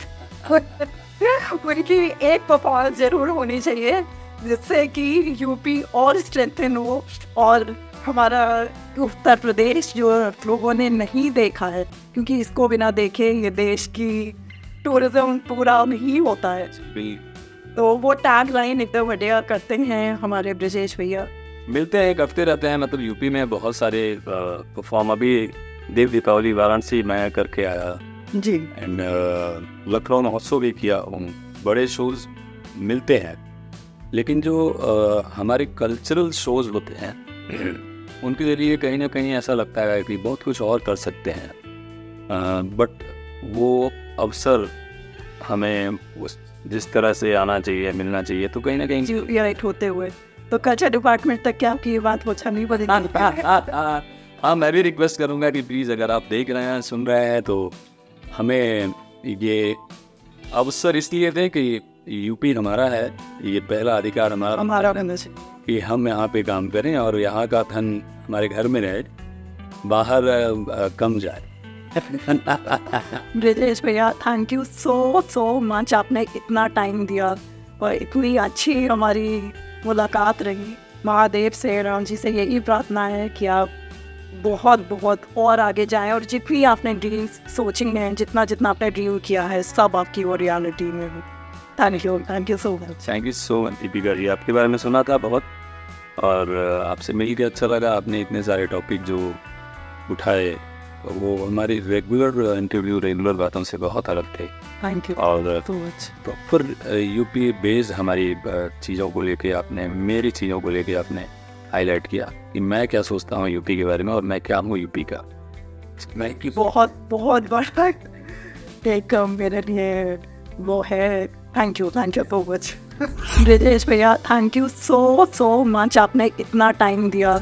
उनकी एक परफॉर्मेंस जरूर होनी चाहिए जिससे कि यूपी और स्ट्रेंथन हो और हमारा उत्तर प्रदेश जो लोगों ने नहीं देखा है, क्योंकि इसको बिना देखे ये देश की टूरिज्म पूरा नहीं होता है। तो वो टैग लाइन एकदम बढ़िया करते हैं हमारे ब्रजेश भैया। मिलते हैं, एक हफ्ते रहते हैं। मतलब यूपी में बहुत सारे परफॉर्म, अभी देव दीपावली वाराणसी मैं करके आया जी, एंड लखनऊ महोत्सव भी किया। बड़े शोज मिलते हैं, लेकिन जो हमारे कल्चरल शोज होते हैं उनके जरिए कहीं ना कहीं ऐसा लगता है कि बहुत कुछ और कर सकते हैं, बट वो अवसर हमें जिस तरह से आना चाहिए, मिलना चाहिए, तो कहीं ना कहीं राइट होते हुए तो कल्चर डिपार्टमेंट तक क्या आपकी ये बात पहुँचानी पड़ेगी। हाँ, मैं भी रिक्वेस्ट करूँगा कि प्लीज़ अगर आप देख रहे हैं, सुन रहे हैं, तो हमें ये अवसर इसलिए दें कि यूपी हमारा है, ये पहला अधिकार हमारा कि हम यहाँ पे काम करें और यहाँ का धन हमारे घर में रहे, बाहर कम जाए। ब्रजेश भैया, थैंक यू सो मच, आपने इतना टाइम दिया और इतनी अच्छी हमारी मुलाकात रही। महादेव से, राम जी से यही प्रार्थना है कि आप बहुत बहुत और आगे जाएं और जितनी आपने ड्रीम्स सोचिंग हैं, जितना जितना आपने ड्रीम किया है, सब आपकी वो रियलिटी में हो। Thank you so much. Thank you so much Deepika ji, आपके बारे में सुना था बहुत, और आपसे मिल के अच्छा लगा। आपने इतने सारे टॉपिक जो उठाए वो हमारी रेगुलर इंटरव्यू, रेगुलर बातों से बहुत अलग थे। थैंक यू और so much. Proper UP based हमारी चीज़ों को लेके आपने, मेरी चीज़ों को लेके आपने हाईलाइट किया कि मैं क्या सोचता हूँ यूपी के बारे में और मैं क्या हूँ यूपी का। बहुत बहुत बड़ा एक मेरे लिए वो है। Thank you so much Brijesh भैया, थैंक यू सो मच, आपने इतना टाइम दिया।